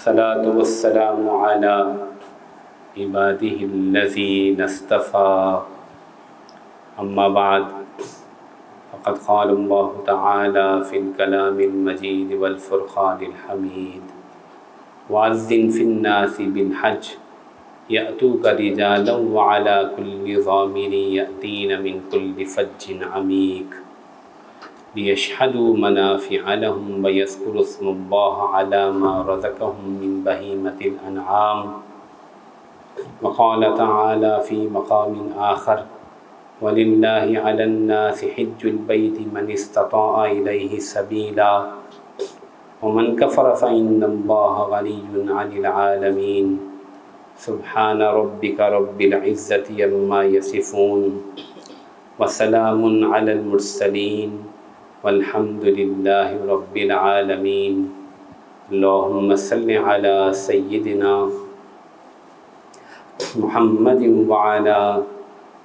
والصلاة والسلام على عباده الذين اصطفى أما بعد فقد قال الله تعالى في الكلام المجيد والفرقان الحميد وأذن في الناس بالحج يأتوك رجالا وعلى كل ضامر يأتين من كل فج عميق ليشهدوا منافع لهم ويذكروا اسم الله على ما رزقهم من بهيمة الأنعام. وقال تعالى في مقام آخر ولله على الناس حج البيت من استطاع إليه سبيلا ومن كفر فإن الله غني عن العالمين. سبحان ربك رب العزة عما يصفون وسلام على المرسلين والحمد لله رب العالمين. اللهم صل على سيدنا محمد وعلى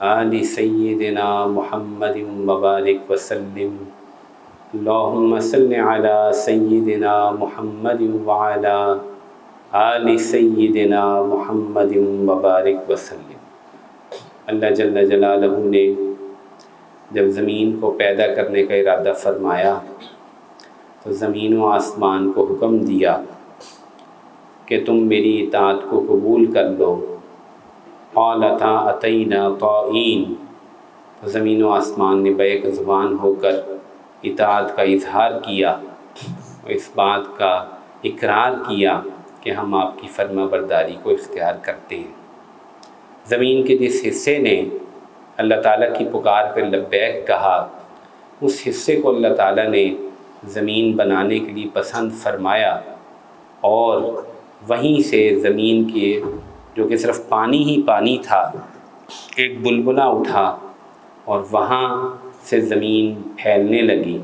آل سيدنا محمد وبارك وسلم. اللهم صل على سيدنا محمد وعلى آل سیدنا محمد وبارک وسلم. اللہ جل جلالہ نے جب زمین کو پیدا کرنے کا ارادہ فرمایا تو زمین و آسمان کو حکم دیا کہ تم میری اطاعت کو قبول کر لو. قالتا اتینا طائعین، تو زمین و آسمان نے بیک زبان ہو کر اطاعت کا اظہار کیا اور اس بات کا اقرار کیا کہ ہم آپ کی فرما برداری کو اختیار کرتے ہیں. زمین کے جس حصے نے اللہ تعالیٰ کی پکار پر لبیک کہا، اس حصے کو اللہ تعالیٰ نے زمین بنانے کے لیے پسند فرمایا اور وہیں سے زمین کے جو کہ صرف پانی ہی پانی تھا، ایک بلبلہ اٹھا اور وہاں سے زمین پھیلنے لگی.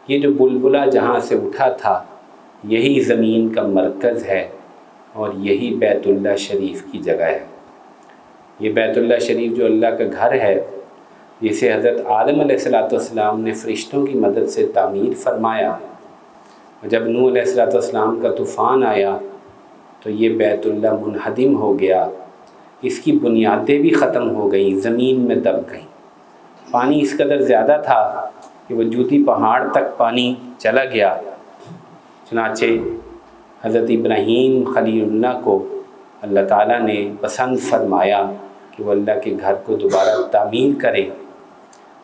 یہ جو بلبلہ جہاں سے اٹھا تھا یہی زمین کا مرکز ہے اور یہی بیت اللہ شریف کی جگہ ہے. یہ بیت اللہ شریف جو اللہ کا گھر ہے، جسے حضرت آدم علیہ السلام نے فرشتوں کی مدد سے تعمیر فرمایا، اور جب نوح علیہ السلام کا طوفان آیا تو یہ بیت اللہ منہدم ہو گیا. اس کی بنیادیں بھی ختم ہو گئیں، زمین میں دب گئیں. پانی اس قدر زیادہ تھا کہ وہ جوتی پہاڑ تک پانی چلا گیا. چنانچہ حضرت ابراہیم خلیل اللہ کو اللہ تعالیٰ نے پسند فرمایا کہ وہ اللہ کے گھر کو دوبارہ تعمیر کرے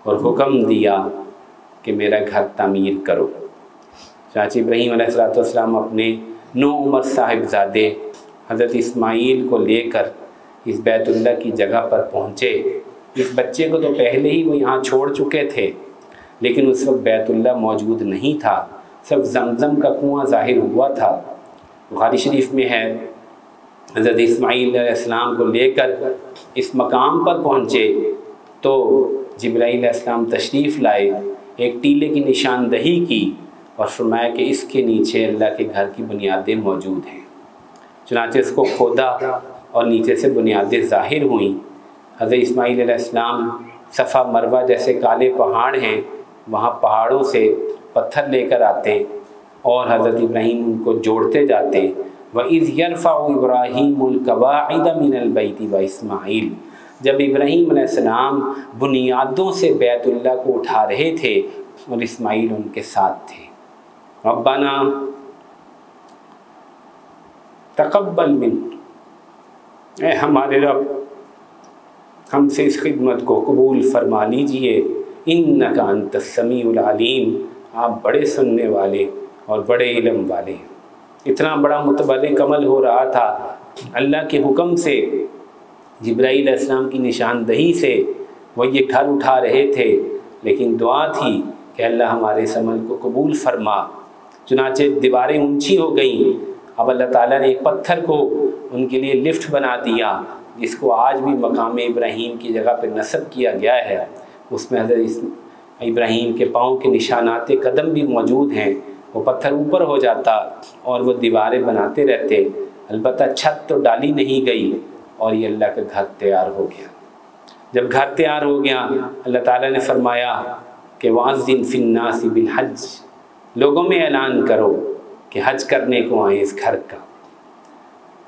اور حکم دیا کہ میرا گھر تعمیر کرو. چنانچہ ابراہیم علیہ السلام اپنے 9 عمر صاحبزادے حضرت اسماعیل کو لے کر اس بیت اللہ کی جگہ پر پہنچے. اس بچے کو تو پہلے ہی وہ یہاں چھوڑ چکے تھے، لیکن اس وقت بیت اللہ موجود نہیں تھا، صرف زمزم کا کنواں ظاہر ہوا تھا. بخاری شریف میں ہے حضرت اسماعیل علیہ السلام کو لے کر اس مقام پر پہنچے تو جبرائیل علیہ السلام تشریف لائے، ایک ٹیلے کی نشاندہی کی اور فرمایا کہ اس کے نیچے اللہ کے گھر کی بنیادیں موجود ہیں. چنانچہ اس کو کھودا اور نیچے سے بنیادیں ظاہر ہوئیں. حضرت اسماعیل علیہ السلام صفا مروہ جیسے کالے پہاڑ ہیں، وہاں پہاڑوں سے پتھر لے کر آتے اور حضرت ابراہیم ان کو جوڑتے جاتے. وَإِذْ يَرْفَعُ إِبْرَاهِيمُ الْقَوَاعِدَ مِنَ الْبَيْتِ وَإِسْمَاعِيلُ، جب ابراہیم علیہ السلام بنیادوں سے بیت اللہ کو اٹھا رہے تھے اور اسماعیل ان کے ساتھ تھے. ربنا تقبل منا، اے ہمارے رب ہم سے اس خدمت کو قبول فرما لیجئے. انک انت السمیع العلیم، آپ بڑے سننے والے اور بڑے علم والے ہیں. اتنا بڑا متبرک عمل ہو رہا تھا، اللہ کے حکم سے جبرائیل علیہ السلام کی نشاندہی سے وہ یہ گھر اٹھا رہے تھے، لیکن دعا تھی کہ اللہ ہمارے اس عمل کو قبول فرما. چنانچہ دیواریں اونچی ہو گئیں. اب اللہ تعالیٰ نے ایک پتھر کو ان کے لیے لفٹ بنا دیا، جس کو آج بھی مقام ابراہیم کی جگہ پہ نصب کیا گیا ہے. اس میں حضرت ابراہیم کے پاؤں کے نشانات قدم بھی موجود ہیں. وہ پتھر اوپر ہو جاتا اور وہ دیواریں بناتے رہتے. البتہ چھت تو ڈالی نہیں گئی اور یہ اللہ کا گھر تیار ہو گیا. جب گھر تیار ہو گیا اللہ تعالیٰ نے فرمایا کہ وَأَذِّن فِي النَّاسِ بِالْحَجِّ، لوگوں میں اعلان کرو کہ حج کرنے کو آئیں اس گھر کا.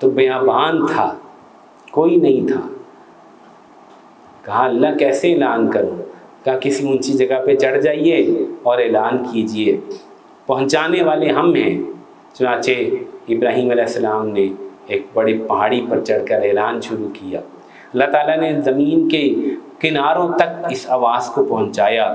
تو بیابان تھا، کوئی نہیں تھا۔ کہا اللہ کیسے اعلان کروں؟ کہا کسی اونچی جگہ پہ چڑھ جائیے اور اعلان کیجئے، پہنچانے والے ہم ہیں۔ چنانچہ ابراہیم علیہ السلام نے ایک بڑی پہاڑی پر چڑھ کر اعلان شروع کیا۔ اللہ تعالیٰ نے زمین کے کناروں تک اس آواز کو پہنچایا،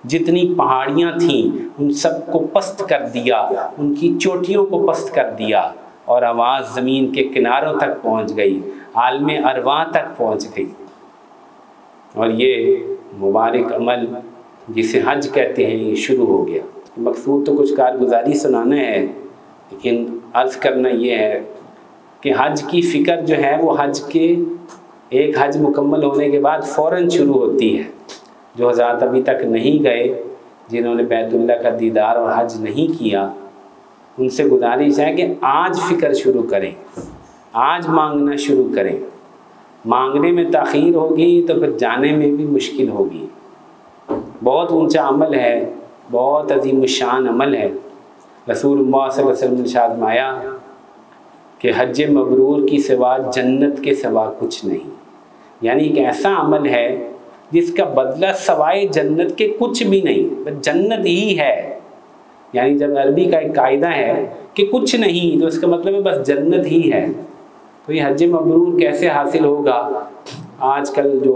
جتنی پہاڑیاں تھیں ان سب کو پست کر دیا، ان کی چوٹیوں کو پست کر دیا، اور آواز زمین کے کناروں تک پہنچ گئی، عالم ارواح تک پہنچ گئی۔ اور یہ مبارک عمل جسے حج کہتے ہیں یہ شروع ہو گیا۔ مقصود تو کچھ کارگزاری سنانا ہے، لیکن عرض کرنا یہ ہے کہ حج کی فکر جو ہے وہ حج کے ایک حج مکمل ہونے کے بعد فوراً شروع ہوتی ہے۔ جو حضرات ابھی تک نہیں گئے، جنہوں نے بیت اللہ کا دیدار اور حج نہیں کیا، ان سے گزارش ہے کہ آج فکر شروع کریں، آج مانگنا شروع کریں۔ مانگنے میں تاخیر ہوگی تو پھر جانے میں بھی مشکل ہوگی۔ بہت اونچا عمل ہے، بہت عظیم الشان عمل ہے۔ رسول اللہ صلی اللہ علیہ وسلم نے ارشاد فرمایا کہ حج مبرور کی سوا جنت کے سوا کچھ نہیں، یعنی ایک ایسا عمل ہے جس کا بدلہ سوائے جنت کے کچھ بھی نہیں، بس جنت ہی ہے۔ یعنی جب عربی کا ایک قاعدہ ہے کہ کچھ نہیں تو اس کا مطلب ہے بس جنت ہی ہے۔ تو یہ حج مبرور کیسے حاصل ہوگا؟ آج کل جو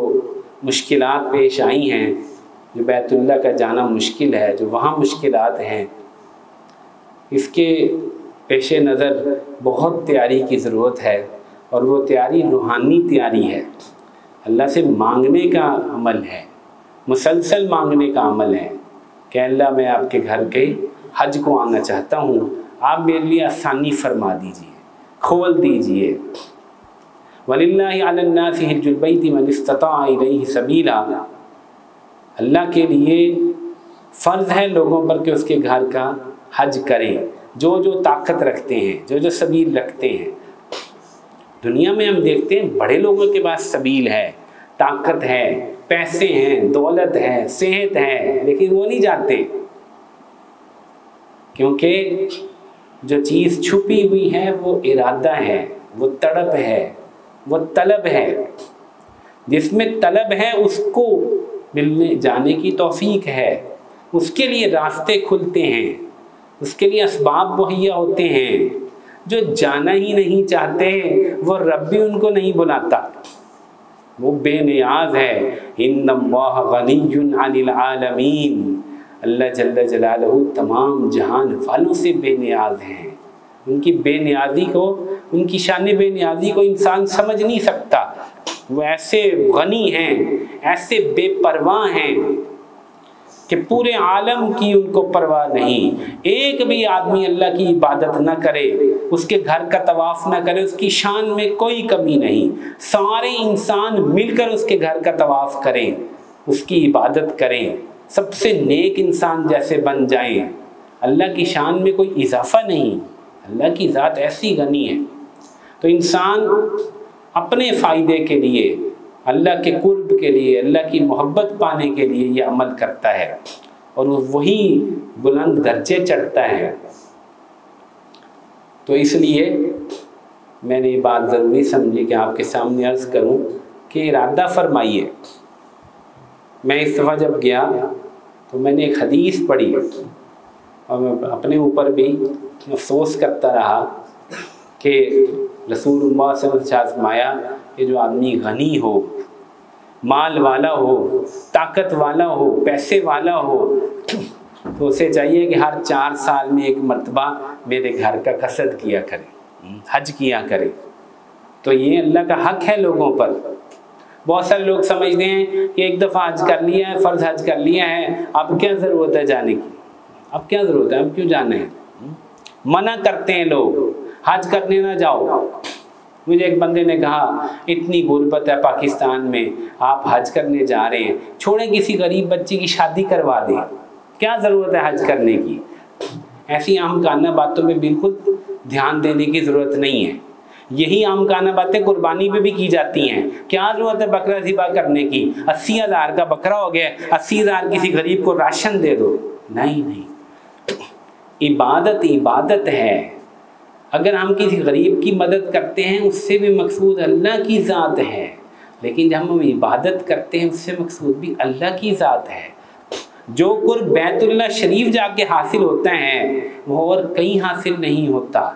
مشکلات پیش آئی ہیں، جو بیت اللہ کا جانا مشکل ہے، جو وہاں مشکلات ہیں، اس کے پیش نظر بہت تیاری کی ضرورت ہے، اور وہ تیاری روحانی تیاری ہے، اللہ سے مانگنے کا عمل ہے، مسلسل مانگنے کا عمل ہے کہ اللہ میں آپ کے گھر کے حج کو آنا چاہتا ہوں، آپ میرے لیے آسانی فرما دیجئے، کھول دیجئے۔ وَلِلَّهِ عَلَى النَّاسِ حِجُّ الْبَيْتِ مَنِ اسْتَطَاعَ إِلَيْهِ سَبِيلًا، اللہ کے لیے فرض ہے لوگوں پر کہ اس کے گھر کا حج کریں، جو جو طاقت رکھتے ہیں، جو جو سبیل رکھتے ہیں۔ دنیا میں ہم دیکھتے ہیں بڑے لوگوں کے پاس سبیل ہے، طاقت ہے، پیسے ہیں، دولت ہے، صحت ہے، لیکن وہ نہیں جاتے، کیونکہ جو چیز چھپی ہوئی ہے وہ ارادہ ہے، وہ تڑپ ہے، وہ طلب ہے۔ جس میں طلب ہے اس کو ملنے جانے کی توفیق ہے، اس کے لیے راستے کھلتے ہیں، اس کے لیے اسباب مہیا ہوتے ہیں۔ جو جانا ہی نہیں چاہتے وہ رب بھی ان کو نہیں بلاتا، وہ بے نیاز ہے۔ ان اللہ غنی عن العالمین، اللہ جل جلالہ تمام جہان والوں سے بے نیاز ہیں۔ ان کی بے نیازی کو، ان کی شان بے نیازی کو انسان سمجھ نہیں سکتا۔ وہ ایسے غنی ہیں، ایسے بے پرواہ ہیں کہ پورے عالم کی ان کو پرواہ نہیں۔ ایک بھی آدمی اللہ کی عبادت نہ کرے، اس کے گھر کا طواف نہ کرے، اس کی شان میں کوئی کمی نہیں۔ سارے انسان مل کر اس کے گھر کا طواف کریں، اس کی عبادت کریں، سب سے نیک انسان جیسے بن جائیں، اللہ کی شان میں کوئی اضافہ نہیں۔ اللہ کی ذات ایسی غنی ہے۔ تو انسان اپنے فائدے کے لیے، اللہ کے قرب کے لیے، اللہ کی محبت پانے کے لیے یہ عمل کرتا ہے، اور وہی بلند درجے چڑھتا ہے۔ تو اس لیے میں نے یہ بات ضروری سمجھی کہ آپ کے سامنے عرض کروں کہ ارادہ فرمائیے۔ میں اس دفعہ جب گیا تو میں نے ایک حدیث پڑھی، اور میں اپنے اوپر بھی افسوس کرتا رہا کہ رسول اللہ صلی اللہ علیہ وسلم نے فرمایا کہ جو آدمی غنی ہو، مال والا ہو، طاقت والا ہو، پیسے والا ہو، تو اسے چاہیے کہ ہر 4 سال میں ایک مرتبہ میرے گھر کا قصد کیا کرے، حج کیا کرے۔ تو یہ اللہ کا حق ہے لوگوں پر۔ بہت سارے لوگ سمجھتے ہیں کہ ایک دفعہ حج کر لیا ہے، فرض حج کر لیا ہے، اب کیا ضرورت ہے جانے کی، اب کیا ضرورت ہے، اب کیوں جانا ہے؟ منع کرتے ہیں لوگ، حج کرنے نہ جاؤ۔ مجھے ایک بندے نے کہا اتنی غربت ہے پاکستان میں، آپ حج کرنے جا رہے ہیں، چھوڑیں کسی غریب بچی کی شادی کروا دیں، کیا ضرورت ہے حج کرنے کی؟ ایسی عام کانہ باتوں میں بالکل دھیان دینے کی ضرورت نہیں ہے۔ یہی عام کانہ باتیں قربانی پہ بھی کی جاتی ہیں۔ کیا ضرورت ہے بکرا ذبح کرنے کی؟ 80,000 کا بکرا ہو گیا، 80,000 کسی غریب کو راشن دے دو۔ نہیں، عبادت عبادت ہے. اگر ہم کسی غریب کی مدد کرتے ہیں اس سے بھی مقصود اللہ کی ذات ہے، لیکن جب ہم عبادت کرتے ہیں اس سے مقصود بھی اللہ کی ذات ہے. جو قرب بیت اللہ شریف جا کے حاصل ہوتا ہے وہ اور کہیں حاصل نہیں ہوتا.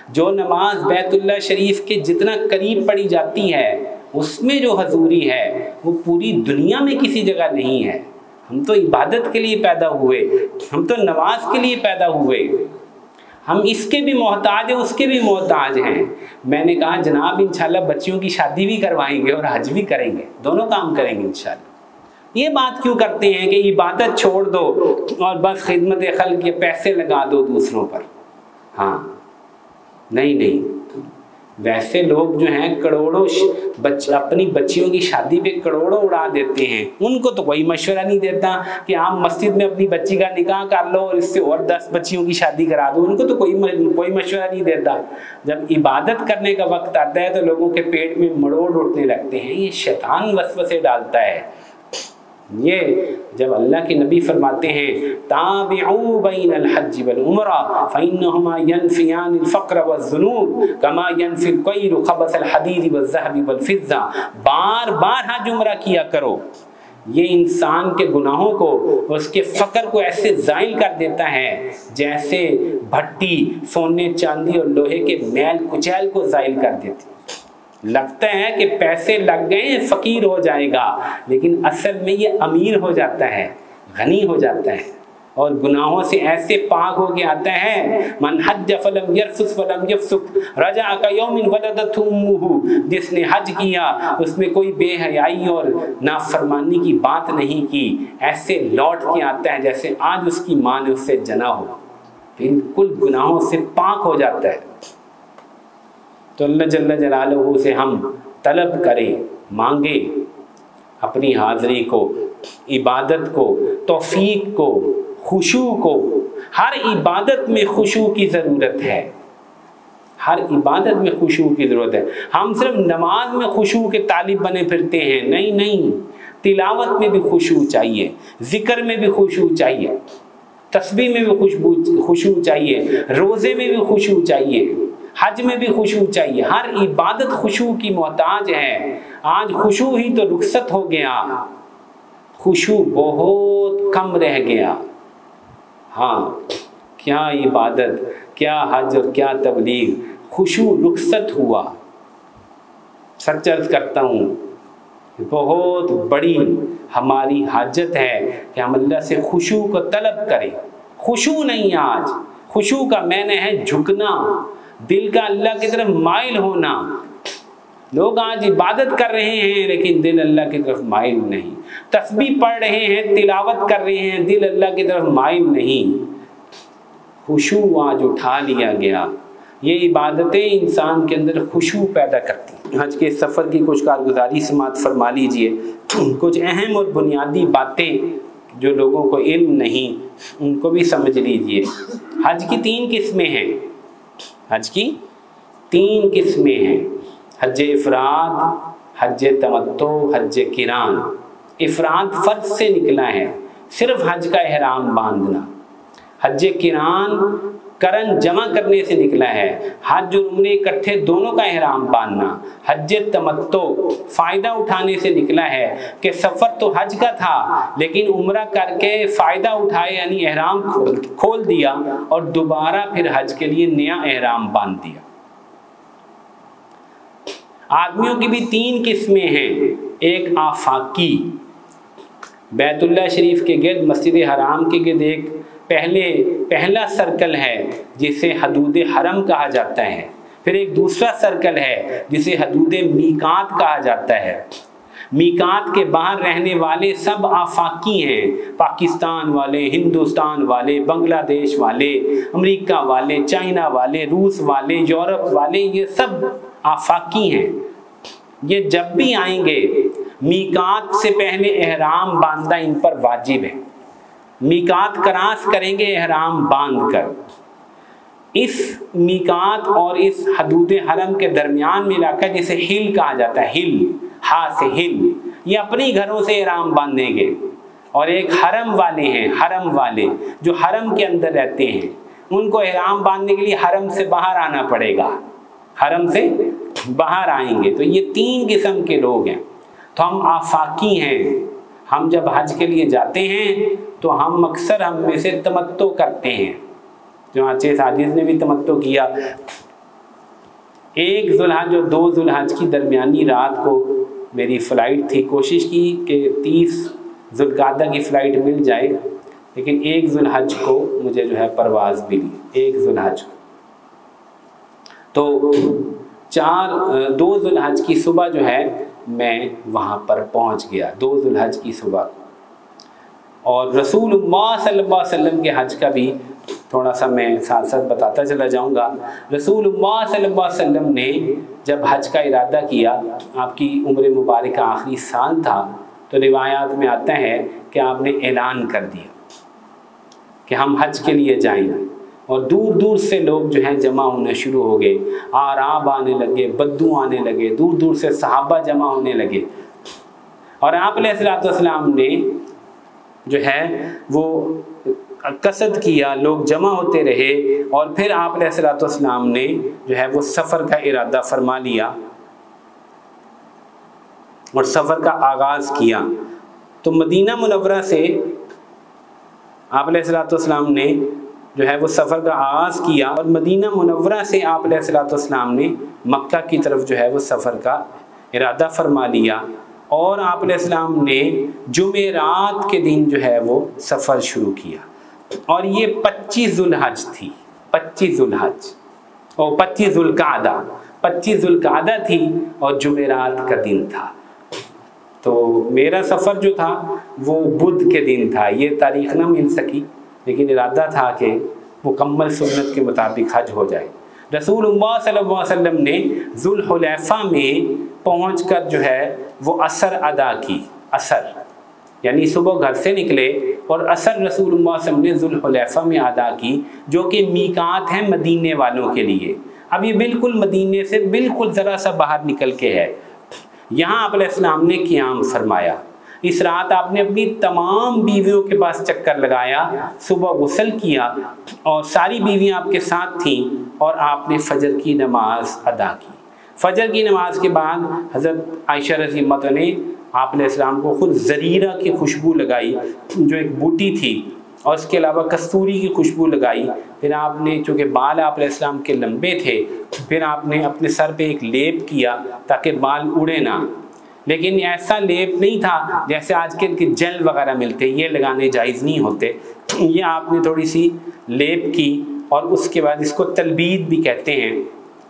جو نماز بیت اللہ شریف کے جتنا قریب پڑھی جاتی ہے اس میں جو حضوری ہے وہ پوری دنیا میں کسی جگہ نہیں ہے. ہم تو عبادت کے لیے پیدا ہوئے، ہم تو نماز کے لیے پیدا ہوئے، ہم اس کے بھی محتاج ہیں اس کے بھی محتاج ہیں. میں نے کہا جناب انشاءاللہ بچیوں کی شادی بھی کروائیں گے اور حج بھی کریں گے، دونوں کام کریں گے انشاءاللہ. یہ بات کیوں کرتے ہیں کہ عبادت چھوڑ دو اور بس خدمت خلق کے پیسے لگا دو دوسروں پر؟ ہاں نہیں، ویسے لوگ جو ہیں کروڑوں اپنی بچیوں کی شادی پہ کروڑوں اڑا دیتے ہیں. ان کو تو کوئی مشورہ نہیں دیتا کہ آپ مسجد میں اپنی بچی کا نکاح کر لو اور اس سے اور 10 بچیوں کی شادی کرا دو. ان کو تو کوئی مشورہ نہیں دیتا. جب عبادت کرنے کا وقت آتا ہے تو لوگوں کے پیٹ میں مڑوڑ اٹھنے لگتے ہیں. یہ شیطان وسوسے ڈالتا ہے. یہ جب اللہ کے نبی فرماتے ہیں تابعوا بین الحج والعمرہ فإنہما ينفیان الفقر والذنوب کما ينفی القیر خبث الحدید والذهب والفضہ، بار بار حج عمرہ کیا کرو. یہ انسان کے گناہوں کو، اس کے فقر کو ایسے زائل کر دیتا ہے جیسے بھٹی سونے چاندی اور لوہے کے میل کچیل کو زائل کر دیتی. لگتا ہے کہ پیسے لگ گئے فقیر ہو جائے گا، لیکن اصل میں یہ امیر ہو جاتا ہے، غنی ہو جاتا ہے اور گناہوں سے ایسے پاک ہو کے آتا ہے. من حج فلم یرفث ولم یفسق رجع کیوم ولدته امہ، جس نے حج کیا اس میں کوئی بے حیائی اور نافرمانی کی بات نہیں کی، ایسے لوٹ کے آتا ہے جیسے آج اس کی ماں نے اس سے جنا ہو، بالکل گناہوں سے پاک ہو جاتا ہے. تو اللہ جل جلالہ سے ہم طلب کریں، مانگیں اپنی حاضری کو، عبادت کو، توفیق کو، خشوع کو. ہر عبادت میں خشوع کی ضرورت ہے، ہر عبادت میں خشوع کی ضرورت ہے. ہم صرف نماز میں خشوع کے طالب بنے پھرتے ہیں، نہیں، تلاوت میں بھی خشوع چاہیے، ذکر میں بھی خشوع چاہیے، تسبیح میں بھی خشوع چاہیے، روزے میں بھی خشوع چاہیے، حج میں بھی خشوع چاہیے. ہر عبادت خشوع کی محتاج ہے. آج خشوع ہی تو رخصت ہو گیا، خشوع بہت کم رہ گیا. ہاں کیا عبادت، کیا حج اور کیا تبلیغ، خشوع رخصت ہوا. سچ عرض کرتا ہوں بہت بڑی ہماری حاجت ہے کہ ہم اللہ سے خشوع کو طلب کریں. خشوع نہیں، آج خشوع کا معنی ہے جھکنا، دل کا اللہ کی طرف مائل ہونا. لوگ آج عبادت کر رہے ہیں لیکن دل اللہ کی طرف مائل نہیں. تسبیح پڑھ رہے ہیں، تلاوت کر رہے ہیں، دل اللہ کی طرف مائل نہیں. خشوع آج اٹھا لیا گیا. یہ عبادتیں انسان کے اندر خشوع پیدا کرتی ہیں. حج کے سفر کی کچھ کارگزاری سماعت فرما لیجئے. کچھ اہم اور بنیادی باتیں جو لوگوں کو علم نہیں ان کو بھی سمجھ لیجئے. حج کی 3 قسمیں ہیں. حج کی 3 قسمیں ہیں: حج افراد، حج تمتع، حج قران. افراد فرض سے نکلا ہے، صرف حج کا احرام باندھنا. حج قران کرن جمع کرنے سے نکلا ہے، حج اور عمرے اکٹھے دونوں کا احرام باندھنا. حج تمتع فائدہ اٹھانے سے نکلا ہے کہ سفر تو حج کا تھا لیکن عمرہ کر کے فائدہ اٹھائے، یعنی احرام کھول دیا اور دوبارہ پھر حج کے لیے نیا احرام باندھ دیا. آدمیوں کی بھی 3 قسمیں ہیں. ایک آفاقی، بیت اللہ شریف کے گرد، مسجد حرام کے گرد ایک پہلا سرکل ہے جسے حدود حرم کہا جاتا ہے. پھر ایک دوسرا سرکل ہے جسے حدود میقات کہا جاتا ہے. میقات کے باہر رہنے والے سب آفاقی ہیں، پاکستان والے، ہندوستان والے، بنگلہ دیش والے، امریکہ والے، چائنا والے، روس والے، یورپ والے، یہ سب آفاقی ہیں. یہ جب بھی آئیں گے میقات سے پہلے احرام باندھنا ان پر واجب ہے. میقات کراس کریں گے احرام باندھ کر. اس میقات اور اس حدود حرم کے درمیان میں علاقہ جسے ہل کہا جاتا ہے، ہل، ہا سے ہل، یہ اپنی گھروں سے احرام باندھیں گے. اور ایک حرم والے ہیں، حرم والے جو حرم کے اندر رہتے ہیں، ان کو احرام باندھنے کے لیے حرم سے باہر آنا پڑے گا، حرم سے باہر آئیں گے۔ تو یہ 3 قسم کے لوگ ہیں۔ تو ہم آفاقی ہیں، ہم جب حج کے لیے جاتے ہیں تو ہم اکثر ہم میں سے تمتع کرتے ہیں، چنانچہ اس حدیث نے بھی تمتع کیا۔ 1 ذوالحج اور 2 ذوالحج کی درمیانی رات کو میری فلائٹ تھی، کوشش کی کہ 30 ذوالقعدہ کی فلائٹ مل جائے، لیکن 1 ذوالحج کو مجھے جو ہے پرواز ملی، 1 ذوالحج کو۔ تو 2 ذوالحج کی صبح جو ہے میں وہاں پر پہنچ گیا، 2 ذوالحج کی صبح۔ اور رسول اللہ صلی اللہ علیہ وسلم کے حج کا بھی تھوڑا سا میں ساتھ ساتھ بتاتا چلا جاؤں گا۔ رسول اللہ صلی اللہ علیہ وسلم نے جب حج کا ارادہ کیا، آپ کی عمر مبارکہ آخری سال تھا، تو روایات میں آتا ہے کہ آپ نے اعلان کر دیا کہ ہم حج کے لیے جائیں گے، اور دور دور سے لوگ جو ہیں جمع ہونے شروع ہو گئے، آراب آنے لگے، بدو آنے لگے، دور دور سے صحابہ جمع ہونے لگے۔ اور آپ علیہ الصلوۃ والسلام نے جو ہے وہ قصد کیا، لوگ جمع ہوتے رہے، اور پھر آپ علیہ الصلوۃ والسلام نے جو ہے وہ سفر کا ارادہ فرما لیا اور سفر کا آغاز کیا۔ تو مدینہ منورہ سے آپ علیہ الصلوۃ والسلام نے جو ہے وہ سفر کا آغاز کیا، اور مدینہ منورہ سے آپ علیہ الصلوۃ والسلام نے مکہ کی طرف جو ہے وہ سفر کا ارادہ فرما لیا، اور آپ علیہ السلام نے جمعرات کے دن جو ہے وہ سفر شروع کیا۔ اور یہ 25 ذوالحج تھی، 25 ذوالحج اور 25 ذوالقعدہ، 25 ذوالقعدہ تھی اور جمعرات کا دن تھا۔ تو میرا سفر جو تھا وہ بدھ کے دن تھا، یہ تاریخ نہ مل سکی، لیکن ارادہ تھا کہ مکمل سنت کے مطابق حج ہو جائے۔ رسول اللہ صلی اللہ علیہ وسلم نے ذوالحلیفہ میں پہنچ کر جو ہے وہ عصر ادا کی، عصر یعنی صبح گھر سے نکلے اور عصر رسول اللہ صلی اللہ علیہ وسلم نے ذوالحلیفہ میں ادا کی، جو کہ میقات ہے مدینے والوں کے لیے۔ اب یہ بالکل مدینے سے بالکل ذرا سا باہر نکل کے ہے۔ یہاں آپ علیہ السلام نے قیام فرمایا، اس رات آپ نے اپنی تمام بیویوں کے پاس چکر لگایا، صبح غسل کیا، اور ساری بیویاں آپ کے ساتھ تھیں، اور آپ نے فجر کی نماز ادا کی۔ فجر کی نماز کے بعد حضرت عائشہ رضی اللہ عنہا نے آپ علیہ السلام کو خود زریرہ کی خوشبو لگائی، جو ایک بوٹی تھی، اور اس کے علاوہ کستوری کی خوشبو لگائی۔ پھر آپ نے، چونکہ بال آپ علیہ السلام کے لمبے تھے، پھر آپ نے اپنے سر پہ ایک لیپ کیا تاکہ بال اڑے نہ، لیکن ایسا لیپ نہیں تھا جیسے آج کل کے جیل وغیرہ ملتے، یہ لگانے جائز نہیں ہوتے۔ یہ آپ نے تھوڑی سی لیپ کی، اور اس کے بعد اس کو تلبید بھی کہتے ہیں۔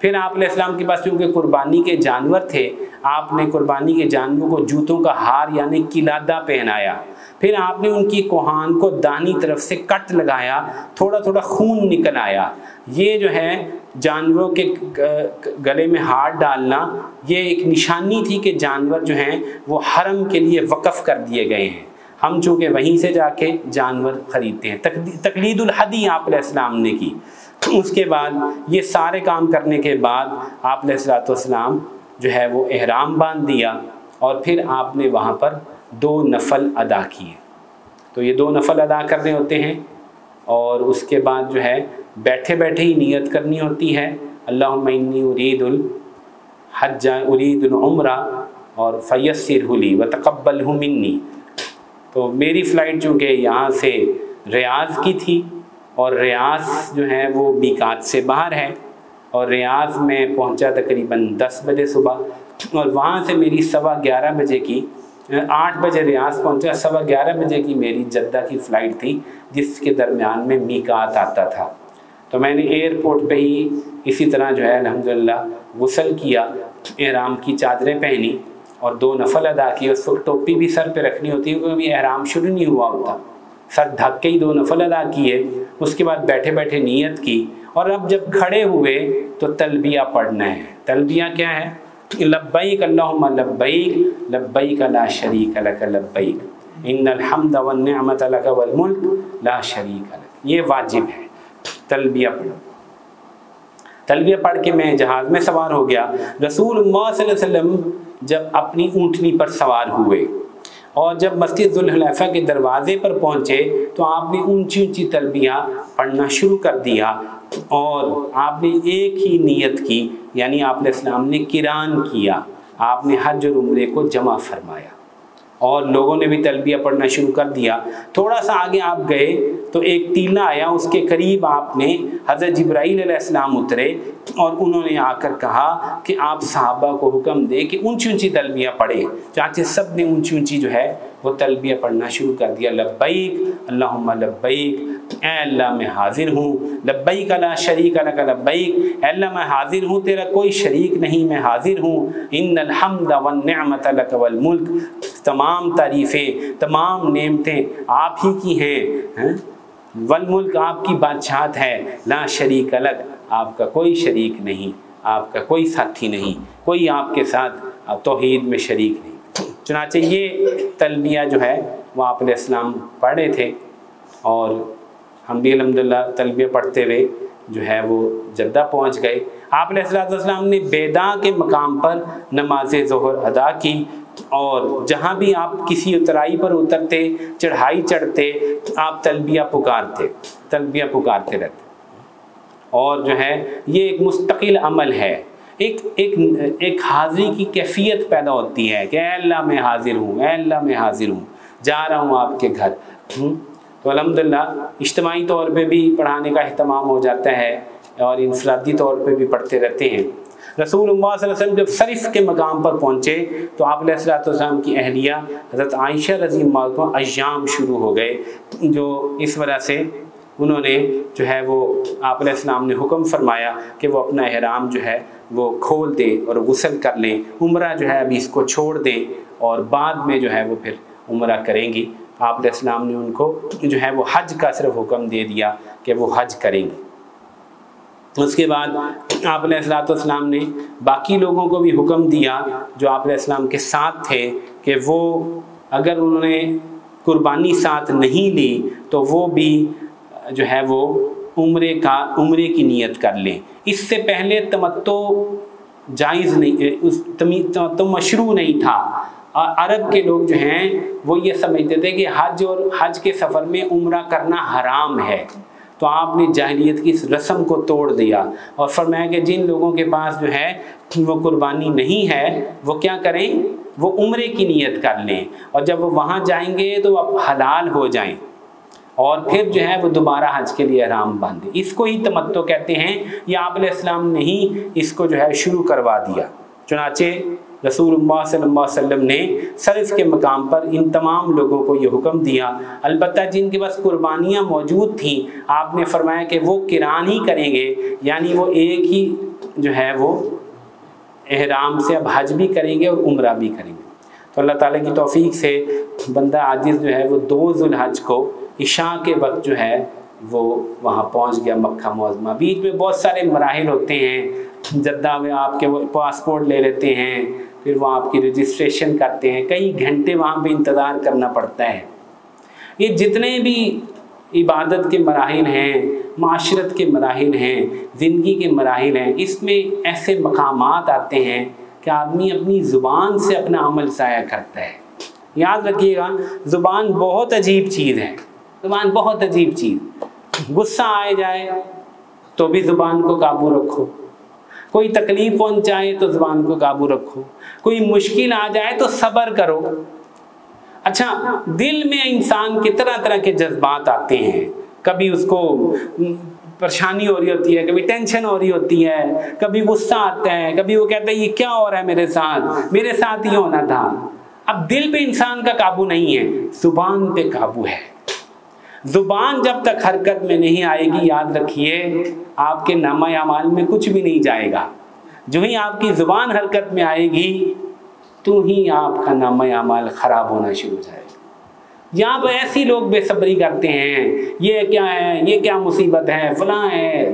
پھر آپ علیہ السلام کے پاس چونکہ قربانی کے جانور تھے، آپ نے قربانی کے جانوروں کو جوتوں کا ہار یعنی قلادہ پہنایا۔ پھر آپ نے ان کی کوہان کو دانی طرف سے کٹ لگایا، تھوڑا تھوڑا خون نکل آیا۔ یہ جو ہے جانوروں کے گلے میں ہاتھ ڈالنا، یہ ایک نشانی تھی کہ جانور جو ہیں وہ حرم کے لیے وقف کر دیے گئے ہیں، ہم چونکہ وہیں سے جا کے جانور خریدتے ہیں۔ تقلید الحدی آپ علیہ السلام نے کی۔ اس کے بعد یہ سارے کام کرنے کے بعد آپ علیہ السلام جو ہے وہ احرام باندھ دیا، اور پھر آپ نے وہاں پر 2 نفل ادا کیے۔ تو یہ 2 نفل ادا کرنے ہوتے ہیں، اور اس کے بعد جو ہے بیٹھے بیٹھے ہی نیت کرنی ہوتی ہے، اللہم انی ارید الحج ارید العمرہ اور فیسرہ لی وتقبلہ منی۔ تو میری فلائٹ چونکہ یہاں سے ریاض کی تھی، اور ریاض جو ہے وہ میقات سے باہر ہے، اور ریاض میں پہنچا تقریباً 10 بجے صبح، اور وہاں سے میری 11:15 بجے کی 8 بجے ریاض پہنچا، 11:15 بجے کی میری جدہ کی فلائٹ تھی، جس کے درمیان میں میقات آتا تھا۔ تو میں نے ایئرپورٹ پہ ہی اسی طرح جو ہے الحمدللہ غسل کیا، احرام کی چادریں پہنی اور 2 نفل ادا کیے۔ اس وقت ٹوپی بھی سر پہ رکھنی ہوتی ہے کیونکہ احرام شروع نہیں ہوا ہوتا، سر ڈھک کے ہی 2 نفل ادا کیے۔ اس کے بعد بیٹھے بیٹھے نیت کی، اور اب جب کھڑے ہوئے تو تلبیہ پڑھنا ہے۔ تلبیہ کیا ہے؟ لبیک اللہم لبیک لبیک لا شریک لک لبیک ان الحمد والنعمت لک والملک لا شریک لک۔ یہ واجب ہے تلبیہ پڑھنا۔ تلبیہ پڑھ کے میں جہاز میں سوار ہو گیا۔ رسول اللہ صلی اللہ علیہ وسلم جب اپنی اونٹنی پر سوار ہوئے، اور جب مسجد ذوالحلیفہ کے دروازے پر پہنچے تو آپ نے اونچی اونچی تلبیہ پڑھنا شروع کر دیا، اور آپ نے ایک ہی نیت کی، یعنی آپ علیہ السلام نے قران کیا، آپ نے حج اور عمرے کو جمع فرمایا، اور لوگوں نے بھی تلبیہ پڑھنا شروع کر دیا۔ تھوڑا سا آگے آپ گئے تو ایک ٹیلہ آیا، اس کے قریب آپ نے حضرت جبرائیل علیہ السلام اترے، اور انہوں نے آ کر کہا کہ آپ صحابہ کو حکم دے کہ اونچی اونچی تلبیہ پڑھیں۔ چانچہ سب نے اونچی اونچی جو ہے وہ تلبیہ پڑھنا شروع کر دیا، لبیک اللہم لبیک، اے اللہ میں حاضر ہوں، لبیک لا شریک لک لبیک، اے اللہ میں حاضر ہوں، تیرا کوئی شریک نہیں، میں حاضر ہوں، ان الحمد والنعمت لک والملک، تمام تعریفیں، تمام نعمتیں آپ ہی کی ہیں، والملک آپ کی بادشاہت ہے، لا شریک لک، آپ کا کوئی شریک نہیں، آپ کا کوئی ساتھی نہیں، کوئی آپ کے ساتھ توحید میں شریک نہیں۔ چنانچہ یہ تلبیہ جو ہے وہ آپ علیہ السلام پڑھے تھے، اور ہم بھی الحمدللہ تلبیہ پڑھتے ہوئے جو ہے وہ جدہ پہنچ گئے۔ آپ علیہ السلام نے بیدا کے مقام پر نماز ظہر ادا کی، اور جہاں بھی آپ کسی اترائی پر اترتے، چڑھائی چڑھتے، آپ تلبیہ پکارتے رہتے، اور جو ہے یہ ایک مستقل عمل ہے، ایک حاضری کی کیفیت پیدا ہوتی ہے کہ اے اللہ میں حاضر ہوں، اے اللہ میں حاضر ہوں، جا رہا ہوں آپ کے گھر۔ تو الحمدللہ اجتماعی طور پہ بھی پڑھانے کا اہتمام ہو جاتا ہے، اور انفرادی طور پہ بھی پڑھتے رہتے ہیں۔ رسول اللہ صلی اللہ علیہ وسلم جب صرف کے مقام پر پہنچے تو آپ علیہ السلام کی اہلیہ حضرت عائشہ رضی اللہ عنہا کو ایام شروع ہو گئے، جو اس وجہ سے انہوں نے جو ہے وہ آپ علیہ السلام نے حکم فرمایا کہ وہ اپنا احرام جو ہے وہ کھول دیں اور غسل کر لیں، عمرہ جو ہے ابھی اس کو چھوڑ دیں، اور بعد میں جو ہے وہ پھر عمرہ کریں گی۔ آپ علیہ السلام نے ان کو جو ہے وہ حج کا صرف حکم دے دیا کہ وہ حج کریں گے۔ اس کے بعد آپ علیہ السلام نے باقی لوگوں کو بھی حکم دیا جو آپ علیہ السلام کے ساتھ تھے کہ وہ اگر انہوں نے قربانی ساتھ نہیں لی تو وہ بھی جو ہے وہ عمرے کی نیت کر لیں۔ اس سے پہلے تمتع جائز نہیں، تمتع مشروع نہیں تھا۔ عرب کے لوگ جو ہیں وہ یہ سمجھتے تھے کہ حج کے سفر میں عمرہ کرنا حرام ہے، تو آپ نے جاہلیت کی اس رسم کو توڑ دیا اور فرمایا کہ جن لوگوں کے پاس جو ہے وہ قربانی نہیں ہے وہ کیا کریں، وہ عمرے کی نیت کر لیں، اور جب وہ وہاں جائیں گے تو وہ حلال ہو جائیں، اور پھر جو ہے وہ دوبارہ حج کے لیے احرام باندھیں۔ اس کو ہی تمتع کہتے ہیں۔ یہ آپ علیہ السلام نے ہی اس کو جو ہے شروع کروا دیا۔ چنانچہ رسول اللہ صلی اللہ علیہ وسلم نے صرف کے مقام پر ان تمام لوگوں کو یہ حکم دیا، البتہ جن کے پاس قربانیاں موجود تھیں آپ نے فرمایا کہ وہ قران ہی کریں گے، یعنی وہ ایک ہی جو ہے وہ احرام سے اب حج بھی کریں گے اور عمرہ بھی کریں گے۔ تو اللہ تعالیٰ کی توفیق سے بندہ عاجز جو ہے وہ 2 ذوالحج کو عشاء کے وقت جو ہے وہ وہاں پہنچ گیا مکہ معظمہ۔ بیچ میں بہت سارے مراحل ہوتے ہیں، جدہ میں آپ کے وہ پاسپورٹ لے لیتے ہیں، پھر وہاں آپ کی رجسٹریشن کرتے ہیں، کئی گھنٹے وہاں پہ انتظار کرنا پڑتا ہے۔ یہ جتنے بھی عبادت کے مراحل ہیں، معاشرت کے مراحل ہیں، زندگی کے مراحل ہیں، اس میں ایسے مقامات آتے ہیں کہ آدمی اپنی زبان سے اپنا عمل ضائع کرتا ہے۔ یاد رکھیے گا، زبان بہت عجیب چیز ہے، زبان بہت عجیب چیز۔ غصہ آئے جائے تو بھی زبان کو قابو رکھو، کوئی تکلیف پہنچائے تو زبان کو قابو رکھو، کوئی مشکل آ جائے تو صبر کرو۔ اچھا، دل میں انسان کے طرح طرح کے جذبات آتے ہیں، کبھی اس کو پریشانی ہو رہی ہوتی ہے، کبھی ٹینشن ہو رہی ہوتی ہے، کبھی غصہ آتا ہے، کبھی وہ کہتا ہے یہ کیا ہو رہا ہے میرے ساتھ ہی ہونا تھا۔ اب دل پہ انسان کا قابو نہیں ہے، زبان پہ قابو ہے۔ زبان جب تک حرکت میں نہیں آئے گی، یاد رکھیے آپ کے نامہ اعمال میں کچھ بھی نہیں جائے گا۔ جو ہی آپ کی زبان حرکت میں آئے گی تو ہی آپ کا نامہ اعمال خراب ہونا شروع ہو جائے گا۔ یہاں پہ ایسی لوگ بے صبری کرتے ہیں، یہ کیا ہے، یہ کیا مصیبت ہے، فلاں ہے،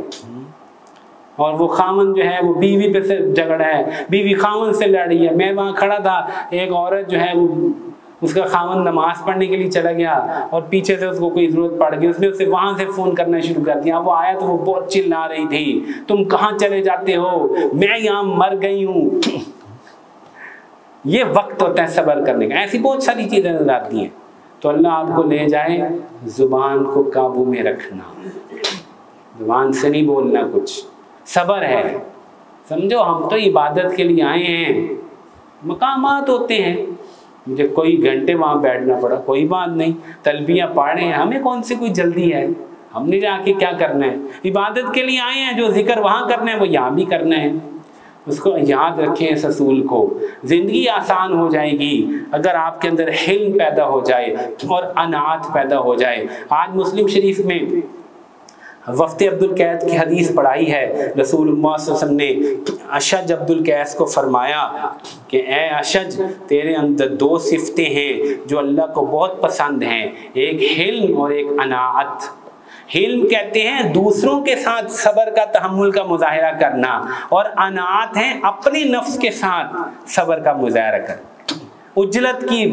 اور وہ خاون جو ہے وہ بیوی پہ سے جھگڑا ہے، بیوی خاون سے لڑ رہی ہے۔ میں وہاں کھڑا تھا، ایک عورت جو ہے وہ اس کا خاون نماز پڑھنے کے لیے چلا گیا اور پیچھے سے اس کو کوئی ضرورت پڑ گئی، اس نے اسے وہاں سے فون کرنا شروع کر دیا۔ وہ آیا تو وہ بہت چلا رہی تھی، تم کہاں چلے جاتے ہو، میں یہاں مر گئی ہوں۔ یہ وقت ہوتا ہے صبر کرنے کا. ایسی بہت ساری چیزیں نظر آتی ہیں. تو اللہ آپ کو لے جائے زبان کو قابو میں رکھنا, زبان سے نہیں بولنا کچھ, صبر ہے. سمجھو ہم تو عبادت کے لیے آئے ہیں, مقامات ہوتے ہیں, مجھے کوئی گھنٹے وہاں بیٹھنا پڑا کوئی بات نہیں, تلبیہ پڑھ رہے ہیں, ہمیں کون سی کوئی جلدی ہے, ہم نے جا کے کیا کرنا ہے, عبادت کے لیے آئے ہیں, جو ذکر وہاں کرنا ہے وہ یہاں بھی کرنا ہے. اس کو یاد رکھیں اس اصول کو, زندگی آسان ہو جائے گی اگر آپ کے اندر حلم پیدا ہو جائے اور انات پیدا ہو جائے. آج مسلم شریف میں وفد عبد القیس کی حدیث پڑھائی ہے. رسول اللہ صلی اللہ علیہ وسلم نے اشج عبد القیس کو فرمایا کہ اے اشج, تیرے اندر دو صفتیں ہیں جو اللہ کو بہت پسند ہیں, ایک حلم اور ایک اناعت. حلم کہتے ہیں دوسروں کے ساتھ صبر کا تحمل کا مظاہرہ کرنا, اور اناعت ہے اپنے نفس کے ساتھ صبر کا مظاہرہ کرنا. عجلت کی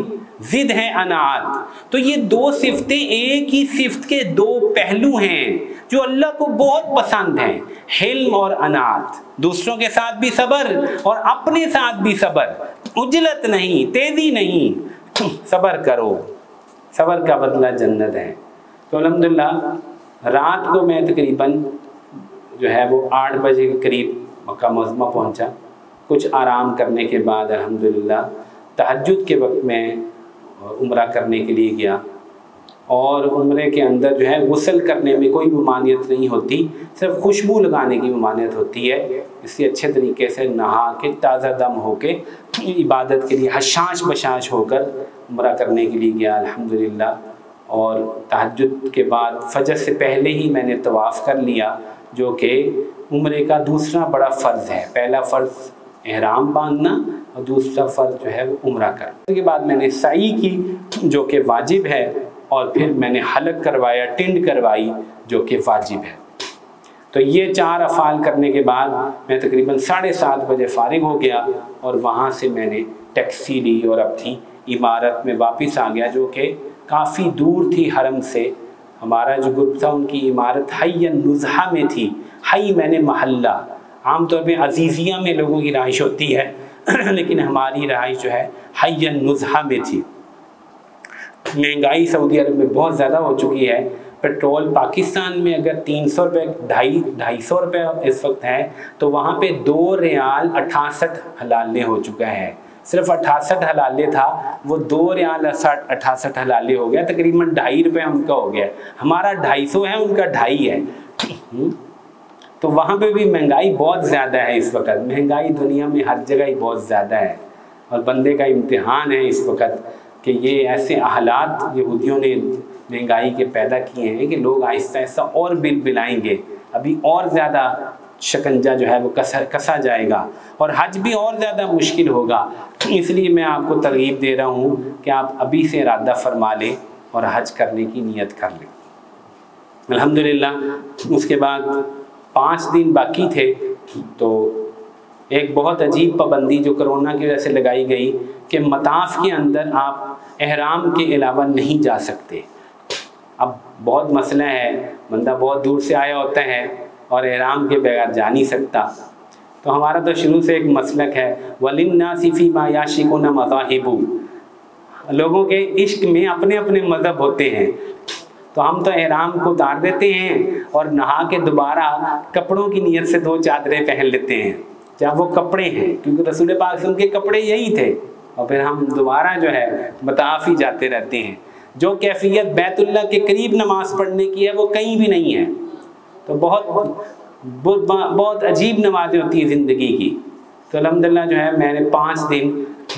ضد ہے اناعت. تو یہ دو صفتیں ایک ہی صفت کے دو پہلو ہیں جو اللہ کو بہت پسند ہیں, حلم اور اناعت. دوسروں کے ساتھ بھی صبر اور اپنے ساتھ بھی صبر, عجلت نہیں, تیزی نہیں, صبر کرو, صبر کا بدلہ جنت ہے. تو الحمدللہ رات کو میں تقریباً جو ہے وہ 8 بجے کے قریب مکہ معظمہ پہنچا. کچھ آرام کرنے کے بعد الحمدللہ تہجد کے وقت میں عمرہ کرنے کے لیے گیا, اور عمرے کے اندر جو ہے غسل کرنے میں کوئی ممانعت نہیں ہوتی, صرف خوشبو لگانے کی ممانعت ہوتی ہے. اس لیے اچھے طریقے سے نہا کے تازہ دم ہو کے عبادت کے لیے حشاش بشاش ہو کر عمرہ کرنے کے لیے گیا الحمدللہ. اور تہجد کے بعد فجر سے پہلے ہی میں نے طواف کر لیا, جو کہ عمرے کا دوسرا بڑا فرض ہے. پہلا فرض احرام باندھنا اور دوسرا فرض جو ہے وہ عمرہ کرنا. اس کے بعد میں نے سعی کی جو کہ واجب ہے, اور پھر میں نے حلق کروایا, ٹنڈ کروائی جو کہ واجب ہے. تو یہ 4 افعال کرنے کے بعد میں تقریباً 7:30 بجے فارغ ہو گیا, اور وہاں سے میں نے ٹیکسی لی اور اپنی عمارت میں واپس آ گیا, جو کہ کافی دور تھی حرم سے. ہمارا جو گروپ تھا ان کی عمارت حی النزہہ میں تھی. حی میں نے محلہ, عام طور پہ عزیزیہ میں لوگوں کی رہائش ہوتی ہے, لیکن ہماری رہائش جو ہے حی النزہہ میں تھی. مہنگائی سعودی عرب میں بہت زیادہ ہو چکی ہے. پیٹرول پاکستان میں اگر 300 روپے 250 روپے اس وقت ہے, تو وہاں پہ 2 ریال 68 حلالے ہو چکا ہے. صرف 68 حلالے تھا, وہ 2 ریال 68 حلالے ہو گیا, تقریباً 2.5 روپے ان کا ہو گیا. ہمارا 250 ہے, ان کا 2.5 ہے. تو وہاں پہ بھی مہنگائی بہت زیادہ ہے اس وقت. مہنگائی دنیا میں ہر جگہ ہی بہت زیادہ ہے, اور بندے کا امتحان ہے اس وقت کہ یہ ایسے حالات یہودیوں نے مہنگائی کے پیدا کیے ہیں کہ لوگ آہستہ آہستہ اور بل بلائیں گے. ابھی اور زیادہ شکنجہ جو ہے وہ کسا جائے گا, اور حج بھی اور زیادہ مشکل ہوگا. اس لیے میں آپ کو ترغیب دے رہا ہوں کہ آپ ابھی سے ارادہ فرما لیں اور حج کرنے کی نیت کر لیں. الحمدللہ اس کے بعد 5 دن باقی تھے, تو ایک بہت عجیب پابندی جو کرونا کی وجہ سے لگائی گئی کہ مطاف کے اندر آپ احرام کے علاوہ نہیں جا سکتے. اب بہت مسئلہ ہے, بندہ بہت دور سے آیا ہوتا ہے اور احرام کے بغیر جا نہیں سکتا. تو ہمارا تو شروع سے ایک مسلک ہے وَلِلنَّاسِ فِي مَا يَعْشِقُونَ مَذَاهِبُ, لوگوں کے عشق میں اپنے اپنے مذہب ہوتے ہیں. تو ہم تو احرام کو اتار دیتے ہیں اور نہا کے دوبارہ کپڑوں کی نیت سے 2 چادریں پہن لیتے ہیں, جب وہ کپڑے ہیں, کیونکہ رسول پاک صلی اللہ علیہ وسلم کے کپڑے یہی تھے, اور پھر ہم دوبارہ جو ہے مطاف ہی جاتے رہتے ہیں. جو کیفیت بیت اللہ کے قریب نماز پڑھنے کی ہے وہ کہیں بھی نہیں ہے. تو بہت عجیب نمازیں ہوتی ہیں زندگی کی. تو الحمدللہ جو ہے میں نے 5 دن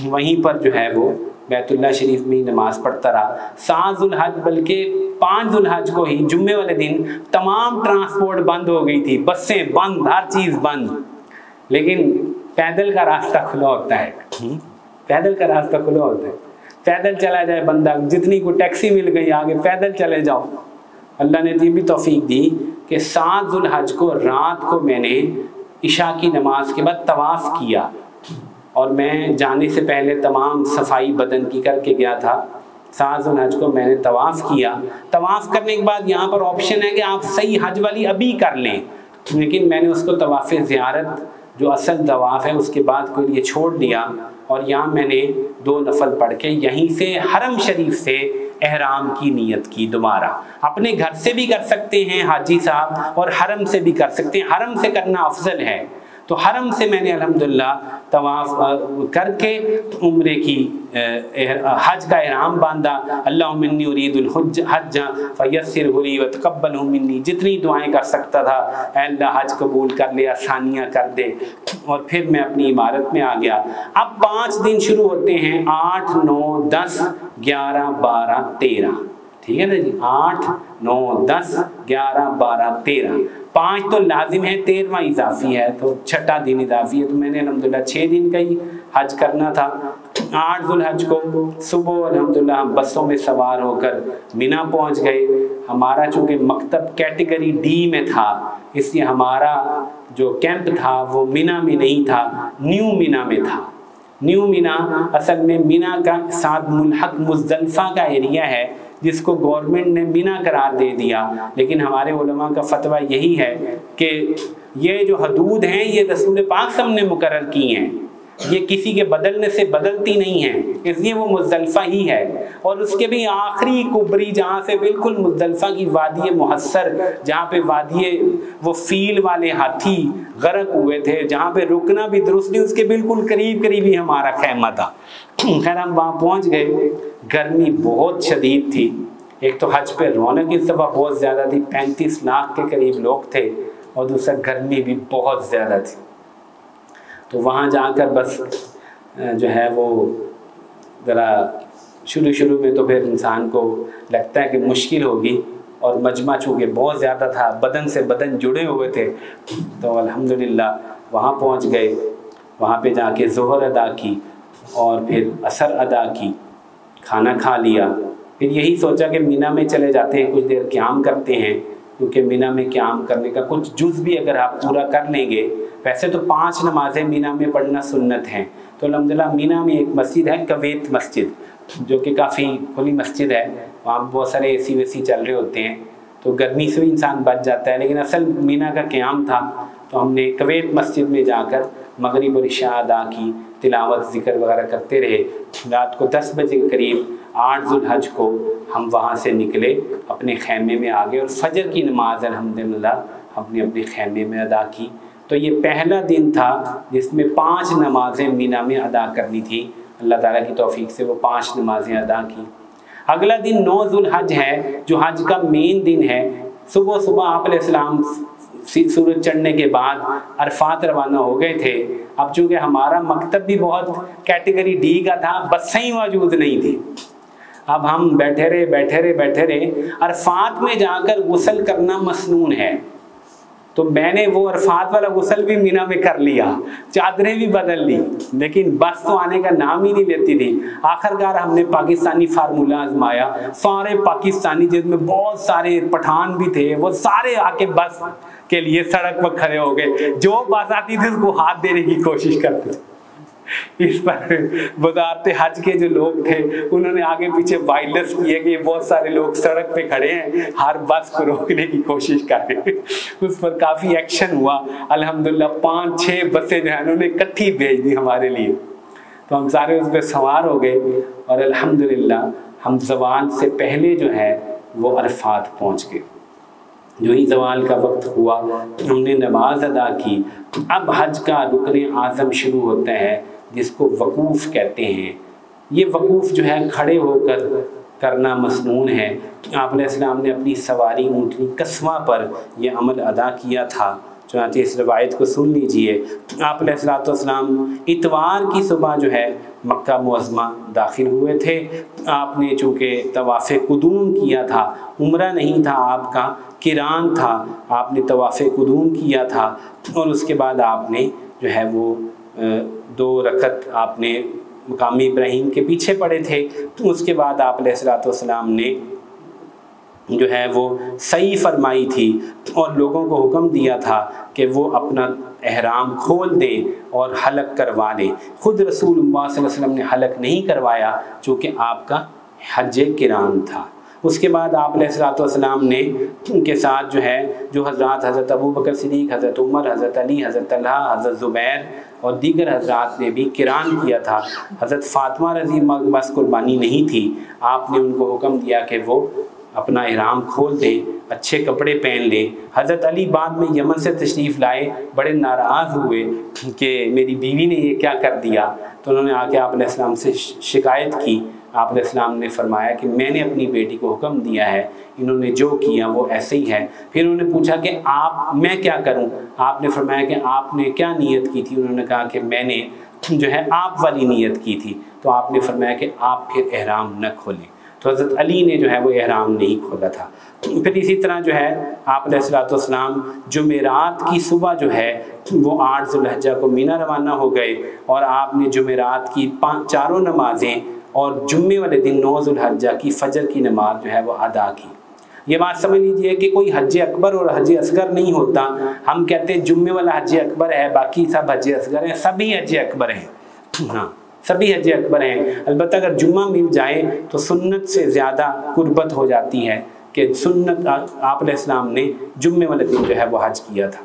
وہیں پر جو ہے وہ بیت اللہ شریف میں ہی نماز پڑھتا رہا. 7 ذوالحج بلکہ 5 ذوالحج کو ہی جمعے والے دن تمام ٹرانسپورٹ بند ہو گئی تھی, بسیں بند, ہر چیز بند, لیکن پیدل کا راستہ کھلا ہوتا ہے. پیدل کا راستہ کھلا ہوتا ہے, پیدل چلا جائے بندہ, جتنی کو ٹیکسی مل گئی آگے پیدل چلے جاؤ. اللہ نے یہ بھی توفیق دی کہ 7 ذوالحج کو رات کو میں نے عشاء کی نماز کے بعد طواف کیا, اور میں جانے سے پہلے تمام صفائی بدن کی کر کے گیا تھا. 7 ذوالحج کو میں نے طواف کیا. طواف کرنے کے بعد یہاں پر آپشن ہے کہ آپ صحیح حج والی ابھی کر لیں, لیکن میں نے اس کو طواف زیارت جو اصل طواف ہے اس کے بعد کے لیے چھوڑ دیا, اور یہاں میں نے 2 نفل پڑھ کے یہیں سے حرم شریف سے احرام کی نیت کی دوبارہ. اپنے گھر سے بھی کر سکتے ہیں حاجی صاحب اور حرم سے بھی کر سکتے ہیں. حرم سے کرنا افضل ہے. تو حرم سے میں نے الحمدللہ طواف کر کے عمرے کی حج کا احرام باندھا. اللہم انی ارید الحج فیسرہ لی وتقبلہ منی. جتنی دعائیں کر سکتا تھا اے اللہ حج قبول کر لے, آسانیاں کر دے. اور پھر میں اپنی عمارت میں آ گیا. اب 5 دن شروع ہوتے ہیں 8, 9, 10, 11, 12, 13. ٹھیک ہے نا جی, 8, 9, 10, 11, 12, 13. 5 تو لازم ہے, 13واں اضافی ہے, تو 6واں دن اضافی ہے. تو میں نے الحمدللہ 6 دن کا ہی حج کرنا تھا. 8 ذوالحج کو صبح الحمدللہ ہم بسوں میں سوار ہو کر مینا پہنچ گئے. ہمارا چونکہ مکتب کیٹیگری ڈی میں تھا, اس لیے ہمارا جو کیمپ تھا وہ مینا میں نہیں تھا, نیو مینا میں تھا. نیو مینا اصل میں مینا کا ساتھ ملحق مزدلفہ کا ایریا ہے جس کو گورنمنٹ نے مینا قرار دے دیا. لیکن ہمارے علماء کا فتویٰ یہی ہے کہ یہ جو حدود ہیں یہ رسول پاک صلی اللہ علیہ وسلم نے مقرر کی ہیں, یہ کسی کے بدلنے سے بدلتی نہیں ہیں, اس لیے وہ مزدلفہ ہی ہے. اور اس کے بھی آخری کبری جہاں سے بالکل مزدلفہ کی وادی محصر, جہاں پہ وادی وہ فیل والے ہاتھی غرق ہوئے تھے, جہاں پہ رکنا بھی درست نہیں, اس کے بالکل قریب ہی ہمارا خیمہ تھا. خیر ہم وہاں پہنچ گئے. گرمی بہت شدید تھی. ایک تو حج پہ رونق اس دفعہ بہت زیادہ تھی, 35 لاکھ کے قریب لوگ تھے, اور دوسرا گرمی بھی بہت زیادہ تھی. تو وہاں جا کر بس جو ہے وہ ذرا شروع میں تو پھر انسان کو لگتا ہے کہ مشکل ہوگی, اور مجمع چونکہ بہت زیادہ تھا, بدن سے بدن جڑے ہوئے تھے. تو الحمدللہ وہاں پہنچ گئے. وہاں پہ جا کے ظہر ادا کی اور پھر عصر ادا کی, کھانا کھا لیا. پھر یہی سوچا کہ مینا میں چلے جاتے ہیں, کچھ دیر قیام کرتے ہیں, کیونکہ مینا میں قیام کرنے کا کچھ جز بھی اگر آپ پورا کر لیں گے. ویسے تو 5 نمازیں مینا میں پڑھنا سنت ہیں. تو الحمدللہ مینا میں ایک مسجد ہے کویت مسجد, جو کہ کافی کھلی مسجد ہے. وہاں بہت سارے اے سی ویسی چل رہے ہوتے ہیں, تو گرمی سے بھی انسان بچ جاتا ہے. لیکن اصل مینا کا قیام تھا, تو ہم نے کویت مسجد میں جا کر مغرب اور عشاء ادا کی, تلاوت ذکر وغیرہ کرتے رہے. رات کو 10 بجے کے قریب 8 ذوالحج کو ہم وہاں سے نکلے, اپنے خیمے میں آ گئے, اور فجر کی نماز الحمدللہ ہم نے اپنے خیمے میں ادا کی. تو یہ پہلا دن تھا جس میں 5 نمازیں مینا میں ادا کرنی تھی. اللہ تعالیٰ کی توفیق سے وہ 5 نمازیں ادا کی. اگلا دن 9 ذوالحج ہے, جو حج کا مین دن ہے. صبح آپ علیہ السلام سورج چڑھنے کے بعد عرفات روانہ ہو گئے تھے. اب چونکہ ہمارا مکتب بھی بہت کیٹیگری ڈی کا تھا, بسیں ہی موجود نہیں تھی. اب ہم بیٹھے رہے. عرفات میں جا کر غسل کرنا مسنون ہے, تو میں نے وہ عرفات والا غسل بھی مینا میں کر لیا, چادریں بھی بدل لی, لیکن بس تو آنے کا نام ہی نہیں لیتی تھی. آخرکار ہم نے پاکستانی فارمولہ آزمایا. سارے پاکستانی, جس میں بہت سارے پٹھان بھی تھے, وہ سارے آ کے بس کے لیے سڑک پر کھڑے ہو گئے. جو بس آتی تھی اس کو ہاتھ دینے کی کوشش کرتے تھے. اس پر وزارت حج کے جو لوگ تھے انہوں نے آگے پیچھے وائلس کیے کہ بہت سارے لوگ سڑک پہ کھڑے ہیں, ہر بس کو روکنے کی کوشش کر رہے ہیں. اس پر کافی ایکشن ہوا. الحمدللہ 5-6 بسیں جو ہیں انہوں نے اکٹھی بھیج دی ہمارے لیے. تو ہم سارے اس پہ سوار ہو گئے, اور الحمدللہ ہم زوال سے پہلے جو ہے وہ عرفات پہنچ گئے. جو ہی زوال کا وقت ہوا ہم نے نماز ادا کی. اب حج کا رکن اعظم شروع ہوتا ہے جس کو وقوف کہتے ہیں. یہ وقوف جو ہے کھڑے ہو کر کرنا مسنون ہے. آپ علیہ السلام نے اپنی سواری اونٹنی قصواں پر یہ عمل ادا کیا تھا. چنانچہ اس روایت کو سن لیجئے. آپ علیہ السلام اتوار کی صبح جو ہے مکہ معظمہ داخل ہوئے تھے. آپ نے چونکہ طواف قدوم کیا تھا, عمرہ نہیں تھا آپ کا, قران تھا, آپ نے طواف قدوم کیا تھا, اور اس کے بعد آپ نے جو ہے وہ 2 رکعت آپ نے مقام ابراہیم کے پیچھے پڑے تھے. تو اس کے بعد آپ علیہ السلام نے جو ہے وہ سعی فرمائی تھی, اور لوگوں کو حکم دیا تھا کہ وہ اپنا احرام کھول دیں اور حلق کروا لیں. خود رسول اللہ صلی اللہ علیہ وسلم نے حلق نہیں کروایا چونکہ آپ کا حج قران تھا. اس کے بعد آپ علیہ السلام نے ان کے ساتھ جو ہے جو حضرات حضرت ابو بکر صدیق, حضرت عمر, حضرت علی, حضرت طلحہ, حضرت زبیر اور دیگر حضرات نے بھی قران کیا تھا۔ حضرت فاطمہ رضی اللہ عنہا بس قربانی نہیں تھی، آپ نے ان کو حکم دیا کہ وہ اپنا احرام کھول دیں، اچھے کپڑے پہن لیں۔ حضرت علی بعد میں یمن سے تشریف لائے، بڑے ناراض ہوئے کہ میری بیوی نے یہ کیا کر دیا، تو انہوں نے آ کے آپ علیہ السلام سے شکایت کی۔ آپ علیہ السلام نے فرمایا کہ میں نے اپنی بیٹی کو حکم دیا ہے، انہوں نے جو کیا وہ ایسے ہی ہے۔ پھر انہوں نے پوچھا کہ میں کیا کروں؟ آپ نے فرمایا کہ آپ نے کیا نیت کی تھی؟ انہوں نے کہا کہ میں نے جو ہے آپ والی نیت کی تھی۔ تو آپ نے فرمایا کہ آپ پھر احرام نہ کھولیں۔ تو حضرت علی نے جو ہے وہ احرام نہیں کھولا تھا۔ پھر اسی طرح جو ہے آپ علیہ السلام جمعرات کی صبح جو ہے وہ 8 ذو الحجہ کو مینا روانہ ہو گئے، اور آپ نے جمعرات کی چاروں نمازیں اور جمعے والے دن 9 ذو الحجہ کی فجر کی نماز جو ہے وہ ادا کی۔ یہ بات سمجھ لیجئے کہ کوئی حج اکبر اور حج اصغر نہیں ہوتا۔ ہم کہتے ہیں جمعے والا حج اکبر ہے، باقی سب حج اصغر ہیں، سبھی حج اکبر ہیں۔ ہاں سبھی حج اکبر ہیں، البتہ اگر جمعہ مل جائے تو سنت سے زیادہ قربت ہو جاتی ہے کہ سنت آپ علیہ السلام نے جمعے والے دن جو ہے وہ حج کیا تھا۔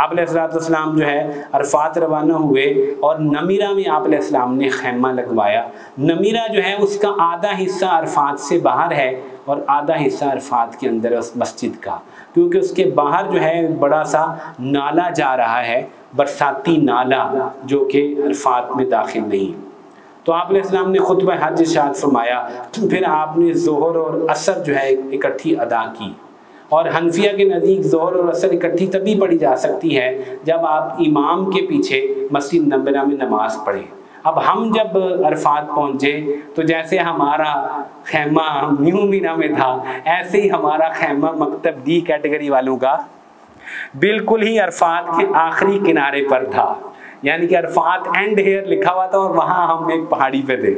آپ علیہ السلام جو ہے عرفات روانہ ہوئے، اور نمیرہ میں آپ علیہ السلام نے خیمہ لگوایا۔ نمیرہ جو ہے اس کا آدھا حصہ عرفات سے باہر ہے اور آدھا حصہ عرفات کے اندر ہے اس مسجد کا، کیونکہ اس کے باہر جو ہے بڑا سا نالا جا رہا ہے، برساتی نالا، جو کہ عرفات میں داخل نہیں۔ تو آپ علیہ السلام نے خطبہ حج ارشاد فرمایا، پھر آپ نے ظہر اور عصر جو ہے اکٹھی ادا کی۔ اور حنفیہ کے نزدیک ظہر اور عصر اکٹھی تبھی پڑھی جا سکتی ہے جب آپ امام کے پیچھے مسجد نبوی میں نماز پڑھیں۔ اب ہم جب عرفات پہنچے تو جیسے ہمارا خیمہ نیو مینا میں تھا، ایسے ہی ہمارا خیمہ مکتب دی کیٹیگری والوں کا بالکل ہی عرفات کے آخری کنارے پر تھا، یعنی کہ عرفات اینڈ ہیئر لکھا ہوا تھا، اور وہاں ہم ایک پہاڑی پہ تھے۔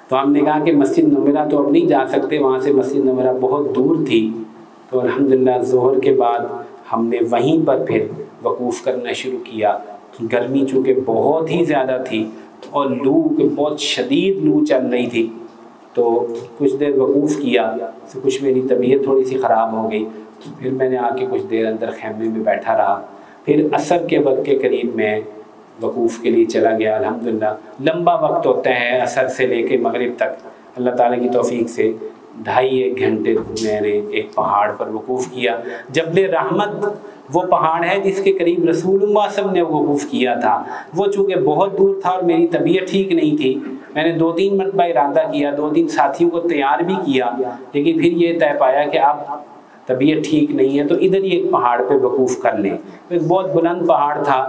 تو ہم نے کہا کہ مسجد نمیرہ تو اب نہیں جا سکتے، وہاں سے مسجد نمیرہ بہت دور تھی۔ تو الحمدللہ ظہر کے بعد ہم نے وہیں پر پھر وقوف کرنا شروع کیا۔ گرمی چونکہ بہت ہی زیادہ تھی اور لو کہ بہت شدید لو چل رہی تھی، تو کچھ دیر وقوف کیا، تو کچھ میری طبیعت تھوڑی سی خراب ہو گئی، پھر میں نے آ کے کچھ دیر اندر خیمے میں بیٹھا رہا۔ پھر عصر کے وقت کے قریب میں وقوف کے لیے چلا گیا۔ الحمدللہ لمبا وقت ہوتا ہے عصر سے لے کے مغرب تک، اللہ تعالیٰ کی توفیق سے 2.5 گھنٹے میں نے ایک پہاڑ پر وقوف کیا۔ جبل رحمت وہ پہاڑ ہے جس کے قریب رسول اللہ صلی اللہ علیہ وسلم نے وقوف کیا تھا۔ وہ چونکہ بہت دور تھا اور میری طبیعت ٹھیک نہیں تھی، میں نے 2-3 مرتبہ ارادہ کیا، 2-3 ساتھیوں کو تیار بھی کیا، لیکن پھر یہ طے پایا کہ اب طبیعت ٹھیک نہیں ہے تو ادھر ہی ایک پہاڑ پہ وقوف کر لیں۔ ایک بہت بلند پہاڑ تھا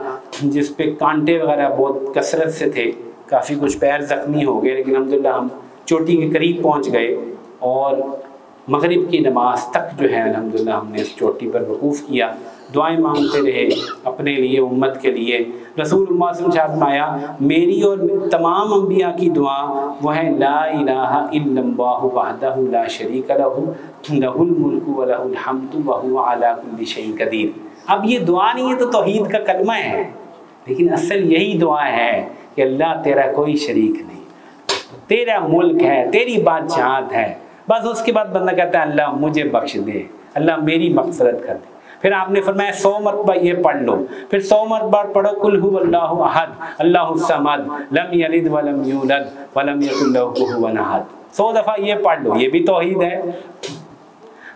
جس پہ کانٹے وغیرہ بہت کثرت سے تھے، کافی کچھ پیر زخمی ہو گئے، لیکن الحمدللہ ہم چوٹی کے قریب پہنچ گئے، اور مغرب کی نماز تک جو ہے الحمدللہ ہم نے اس چوٹی پر وقوف کیا۔ دعائیں مانگتے رہے اپنے لیے، امت کے لیے۔ رسول اللہ صلی اللہ علیہ وسلم فرمایا، میری اور تمام انبیاء کی دعا وہ ہے لا الہ الا اللہ وحدہ لا شریک لہ لہ الملک ولہ الحمد وہو علی کل شیء قدیر۔ اب یہ دعا نہیں ہے تو توحید کا کلمہ ہے، لیکن اصل یہی دعا ہے کہ اللہ تیرا کوئی شریک نہیں، تیرا ملک ہے، تیری بادشاہت ہے۔ بس اس کے بعد بندہ کہتا ہے اللہ مجھے بخش دے، اللہ میری مغفرت کر دے۔ پھر آپ نے فرمایا 100 مرتبہ یہ پڑھ لو، پھر 100 مرتبہ پڑھو قل هو اللہ احد اللہ الصمد لم یلد ولم یولد ولم یکن لہ کفوا احد۔ 100 دفعہ یہ پڑھ لو، یہ بھی توحید ہے۔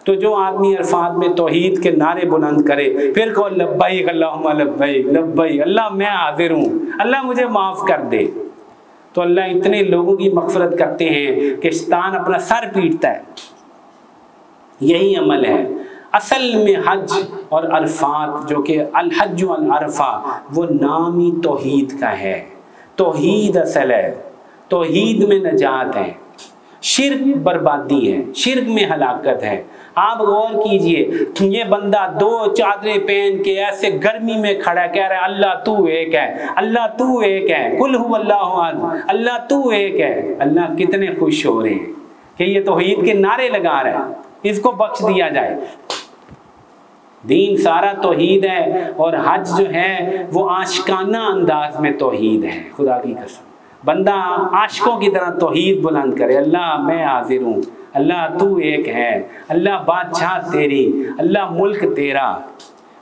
تو جو آدمی عرفات میں توحید کے نعرے بلند کرے، پھر کہو لبیک اللہم لبیک لبیک، اللہ میں حاضر ہوں، اللہ مجھے معاف کر دے، تو اللہ اتنے لوگوں کی مغفرت کرتے ہیں کہ شیطان اپنا سر پیٹتا ہے۔ یہی عمل ہے اصل میں حج اور عرفات، جو کہ الحج والعرفہ، وہ نام ہی توحید کا ہے۔ توحید اصل ہے، توحید میں نجات ہے، شرک بربادی ہے، شرک میں ہلاکت ہے۔ آپ غور کیجئے، یہ بندہ 2 چادریں پہن کے ایسے گرمی میں کھڑا کہہ رہا ہے اللہ تو ایک ہے، اللہ تو ایک ہے، قل هو اللہ احد، اللہ تو ایک ہے۔ اللہ کتنے خوش ہو رہے ہیں کہ یہ توحید کے نعرے لگا رہا ہے، اس کو بخش دیا جائے۔ دین سارا توحید ہے، اور حج جو ہے وہ عاشقانہ انداز میں توحید ہے۔ خدا کی قسم بندہ عاشقوں کی طرح توحید بلند کرے، اللہ میں حاضر ہوں، اللہ تو ایک ہے، اللہ بادشاہ تیری، اللہ ملک تیرا۔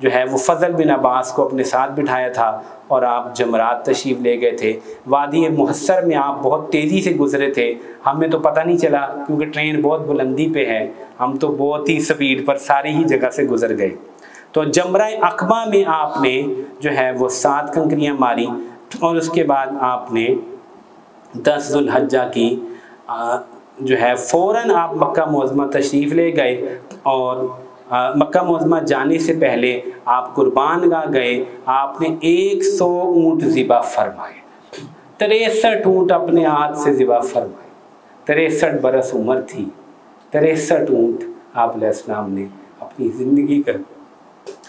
جو ہے وہ فضل بن عباس کو اپنے ساتھ بٹھایا تھا اور آپ جمرات تشریف لے گئے تھے۔ وادی محصر میں آپ بہت تیزی سے گزرے تھے، ہمیں تو پتہ نہیں چلا کیونکہ ٹرین بہت بلندی پہ ہے، ہم تو بہت ہی سپیڈ پر ساری ہی جگہ سے گزر گئے۔ تو جمرہ عقبہ میں آپ نے جو ہے وہ 7 کنکریاں ماری اور اس کے بعد آپ نے 10 ذو الحجہ کی جو ہے فوراً آپ مکہ معظمہ تشریف لے گئے، اور مکہ معظمہ جانے سے پہلے آپ قربان گاہ گئے، آپ نے 100 اونٹ ذبح فرمائے، 63 اونٹ اپنے ہاتھ سے ذبح فرمائے۔ 63 برس عمر تھی، 63 اونٹ آپ علیہ السلام نے اپنی زندگی کا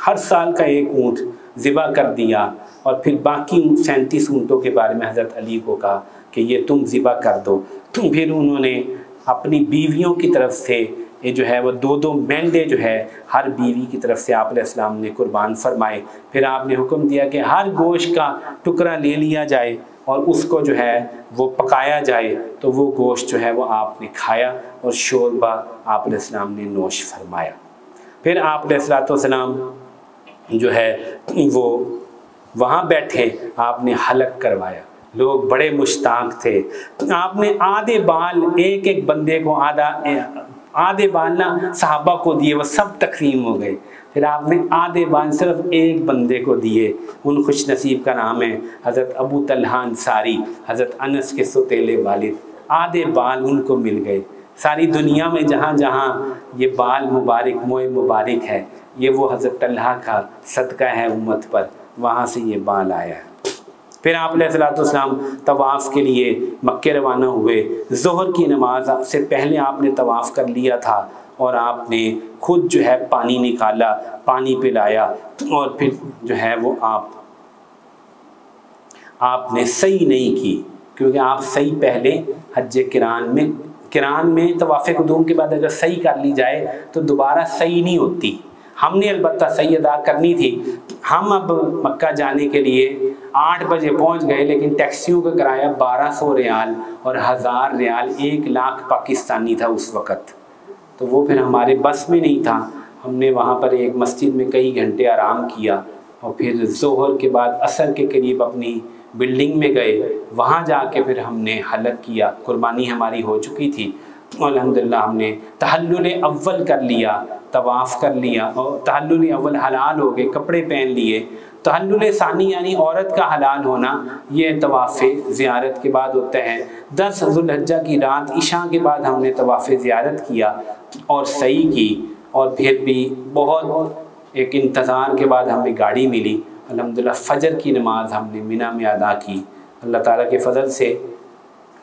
ہر سال کا 1 اونٹ ذبح کر دیا، اور پھر باقی 37 اونٹوں کے بارے میں حضرت علی کو کہا کہ یہ تم ذبح کر دو۔ پھر انہوں نے اپنی بیویوں کی طرف سے یہ جو ہے وہ 2 مینڈے جو ہے ہر بیوی کی طرف سے آپ علیہ السلام نے قربان فرمائے۔ پھر آپ نے حکم دیا کہ ہر گوشت کا ٹکڑا لے لیا جائے اور اس کو جو ہے وہ پکایا جائے، تو وہ گوشت جو ہے وہ آپ نے کھایا اور شوربہ آپ علیہ السلام نے نوش فرمایا۔ پھر آپ علیہ السلام جو ہے وہ وہاں بیٹھے، آپ نے حلق کروایا، لوگ بڑے مشتاق تھے۔ آپ نے آدھے بال ایک بندے کو آدھے بال نہ صحابہ کو دیے، وہ سب تقسیم ہو گئے۔ پھر آپ نے آدھے بال صرف ایک بندے کو دیے، ان خوش نصیب کا نام ہے حضرت ابو طلحہ انصاری، حضرت انس کے سوتیلے والد۔ آدھے بال ان کو مل گئے۔ ساری دنیا میں جہاں جہاں یہ بال مبارک موئے مبارک ہے، یہ وہ حضرت طلحہ کا صدقہ ہے امت پر، وہاں سے یہ بال آیا ہے۔ پھر آپ علیہ السلام طواف کے لیے مکے روانہ ہوئے۔ ظہر کی نماز سے پہلے آپ نے طواف کر لیا تھا، اور آپ نے خود جو ہے پانی نکالا، پانی پلایا، اور پھر جو ہے وہ آپ نے صحیح نہیں کی، کیونکہ آپ صحیح پہلے حج کران میں طواف قدوم کے بعد اگر صحیح کر لی جائے تو دوبارہ صحیح نہیں ہوتی۔ ہم نے البتہ صحیح ادا کرنی تھی۔ ہم اب مکہ جانے کے لیے 8 بجے پہنچ گئے، لیکن ٹیکسیوں کا کرایہ 1200 ریال اور 1000 ریال، 1 لاکھ پاکستانی تھا اس وقت، تو وہ پھر ہمارے بس میں نہیں تھا۔ ہم نے وہاں پر ایک مسجد میں کئی گھنٹے آرام کیا، اور پھر ظہر کے بعد عصر کے قریب اپنی بلڈنگ میں گئے، وہاں جا کے پھر ہم نے حلق کیا، قربانی ہماری ہو چکی تھی۔ الحمدللہ ہم نے تحلل اول کر لیا، طواف کر لیا، اور تحلل اول حلال ہو گئے، کپڑے پہن لیے۔ تحلل ثانی یعنی عورت کا حلال ہونا، یہ طواف زیارت کے بعد ہوتا ہے۔ 10 ذو الحجہ کی رات عشاء کے بعد ہم نے طواف زیارت کیا اور صحیح کی، اور پھر بھی بہت ایک انتظار کے بعد ہمیں گاڑی ملی۔ الحمدللہ فجر کی نماز ہم نے منی میں ادا کی۔ اللہ تعالیٰ کے فضل سے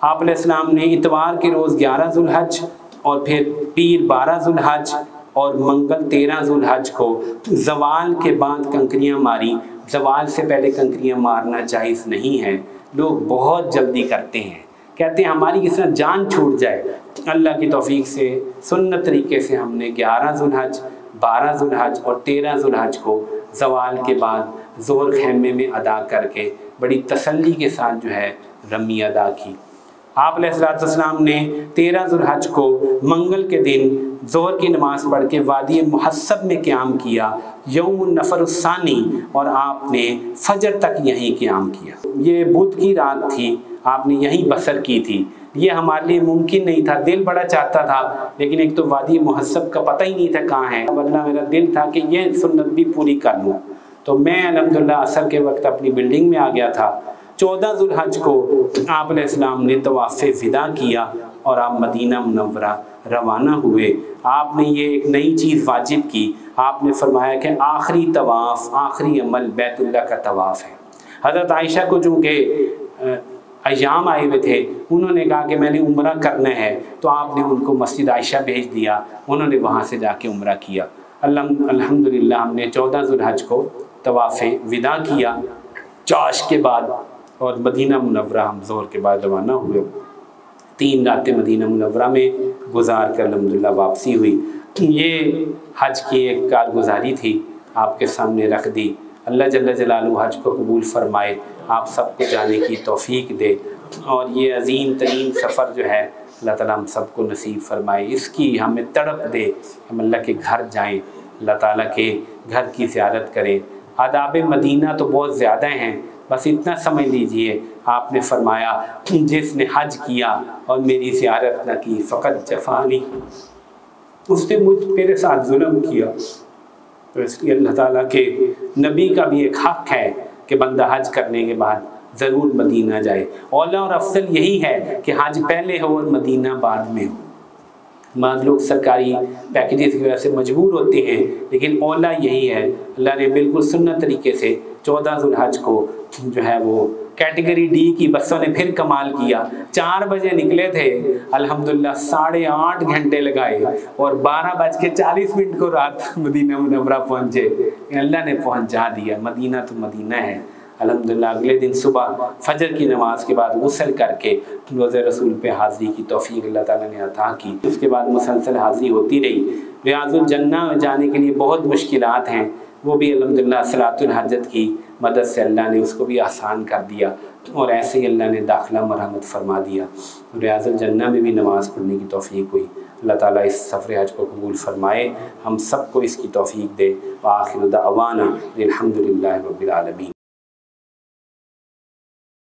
آپ علیہ السلام نے اتوار کے روز 11 ذو الحج، اور پھر پیر 12 ذو الحج، اور منگل 13 ذو الحج کو زوال کے بعد کنکریاں ماری۔ زوال سے پہلے کنکریاں مارنا جائز نہیں ہے، لوگ بہت جلدی کرتے ہیں، کہتے ہیں ہماری کس طرح جان چھوٹ جائے۔ اللہ کی توفیق سے سنت طریقے سے ہم نے 11 ذو الحج، 12 ذو الحج اور 13 ذو الحج کو زوال کے بعد ظہر خیمے میں ادا کر کے بڑی تسلی کے ساتھ جو ہے رمی ادا کی۔ آپ علیہ السلام نے 13 ذو الحج کو منگل کے دن ظہر کی نماز پڑھ کے وادی محصب میں قیام کیا، یوم النفر الثانی، اور آپ نے فجر تک یہیں قیام کیا۔ یہ بدھ کی رات تھی، آپ نے یہیں بسر کی تھی۔ یہ ہمارے لیے ممکن نہیں تھا، دل بڑا چاہتا تھا، لیکن ایک تو وادی محصب کا پتہ ہی نہیں تھا کہاں ہے، ورنہ میرا دل تھا کہ یہ سنت بھی پوری کر لوں۔ تو میں الحمدللہ عصر کے وقت اپنی بلڈنگ میں آ گیا تھا۔ 14 ذو الحج کو آپ علیہ السلام نے طواف وداع کیا اور آپ مدینہ منورہ روانہ ہوئے۔ آپ نے یہ ایک نئی چیز واجب کی، آپ نے فرمایا کہ آخری طواف، آخری عمل بیت اللہ کا طواف ہے۔ حضرت عائشہ کو چونکہ ایام آئے ہوئے تھے، انہوں نے کہا کہ میں نے عمرہ کرنا ہے، تو آپ نے ان کو مسجد عائشہ بھیج دیا، انہوں نے وہاں سے جا کے عمرہ کیا۔ الحمدللہ ہم نے 14 ذو الحج کو طواف وداع کیا چاش کے بعد، اور مدینہ منورہ ہم ظہر کے بعد روانہ ہوئے۔ 3 راتیں مدینہ منورہ میں گزار کر الحمدللہ واپسی ہوئی۔ یہ حج کی ایک کارگزاری تھی، آپ کے سامنے رکھ دی۔ اللہ جل جلالہ حج کو قبول فرمائے، آپ سب کو جانے کی توفیق دے، اور یہ عظیم ترین سفر جو ہے اللہ تعالیٰ ہم سب کو نصیب فرمائے، اس کی ہمیں تڑپ دے، ہم اللہ کے گھر جائیں، اللہ تعالیٰ کے گھر کی زیارت کریں۔ آداب مدینہ تو بہت زیادہ ہیں، بس اتنا سمجھ لیجئے آپ نے فرمایا جس نے حج کیا اور میری زیارت نہ کی فقط جفانی، اس نے میرے ساتھ ظلم کیا۔ تو اس لیے اللہ تعالیٰ کے نبی کا بھی ایک حق ہے کہ بندہ حج کرنے کے بعد ضرور مدینہ جائے۔ اولا اور افضل یہی ہے کہ حج پہلے ہو اور مدینہ بعد میں ہو۔ بعض لوگ سرکاری پیکیجز کی وجہ سے مجبور ہوتے ہیں، لیکن اولا یہی ہے۔ اللہ نے بالکل سنت طریقے سے 14 ذو الحج کو جو ہے وہ کیٹیگری ڈی کی بسوں نے پھر کمال کیا۔ 4 بجے نکلے تھے، الحمدللہ 8.5 گھنٹے لگائے اور 12:40 کو رات مدینہ منورہ پہنچے۔ اللہ نے پہنچا دیا۔ مدینہ تو مدینہ ہے۔ الحمدللہ اگلے دن صبح فجر کی نماز کے بعد غسل کر کے روضہ رسول پہ حاضری کی توفیق اللہ تعالیٰ نے عطا کی۔ اس کے بعد مسلسل حاضری ہوتی رہی۔ ریاض الجنہ میں جانے کے لیے بہت مشکلات ہیں، وہ بھی الحمدللہ صلاۃ الحاجت کی مدد سے اللہ نے اس کو بھی آسان کر دیا، اور ایسے ہی اللہ نے داخلہ مرحمت فرما دیا۔ ریاض الجنہ میں بھی نماز پڑھنے کی توفیق ہوئی۔ اللہ تعالیٰ اس سفر حج کو قبول فرمائے، ہم سب کو اس کی توفیق دے۔ وآخر دعوانا الحمدللہ رب العالمین۔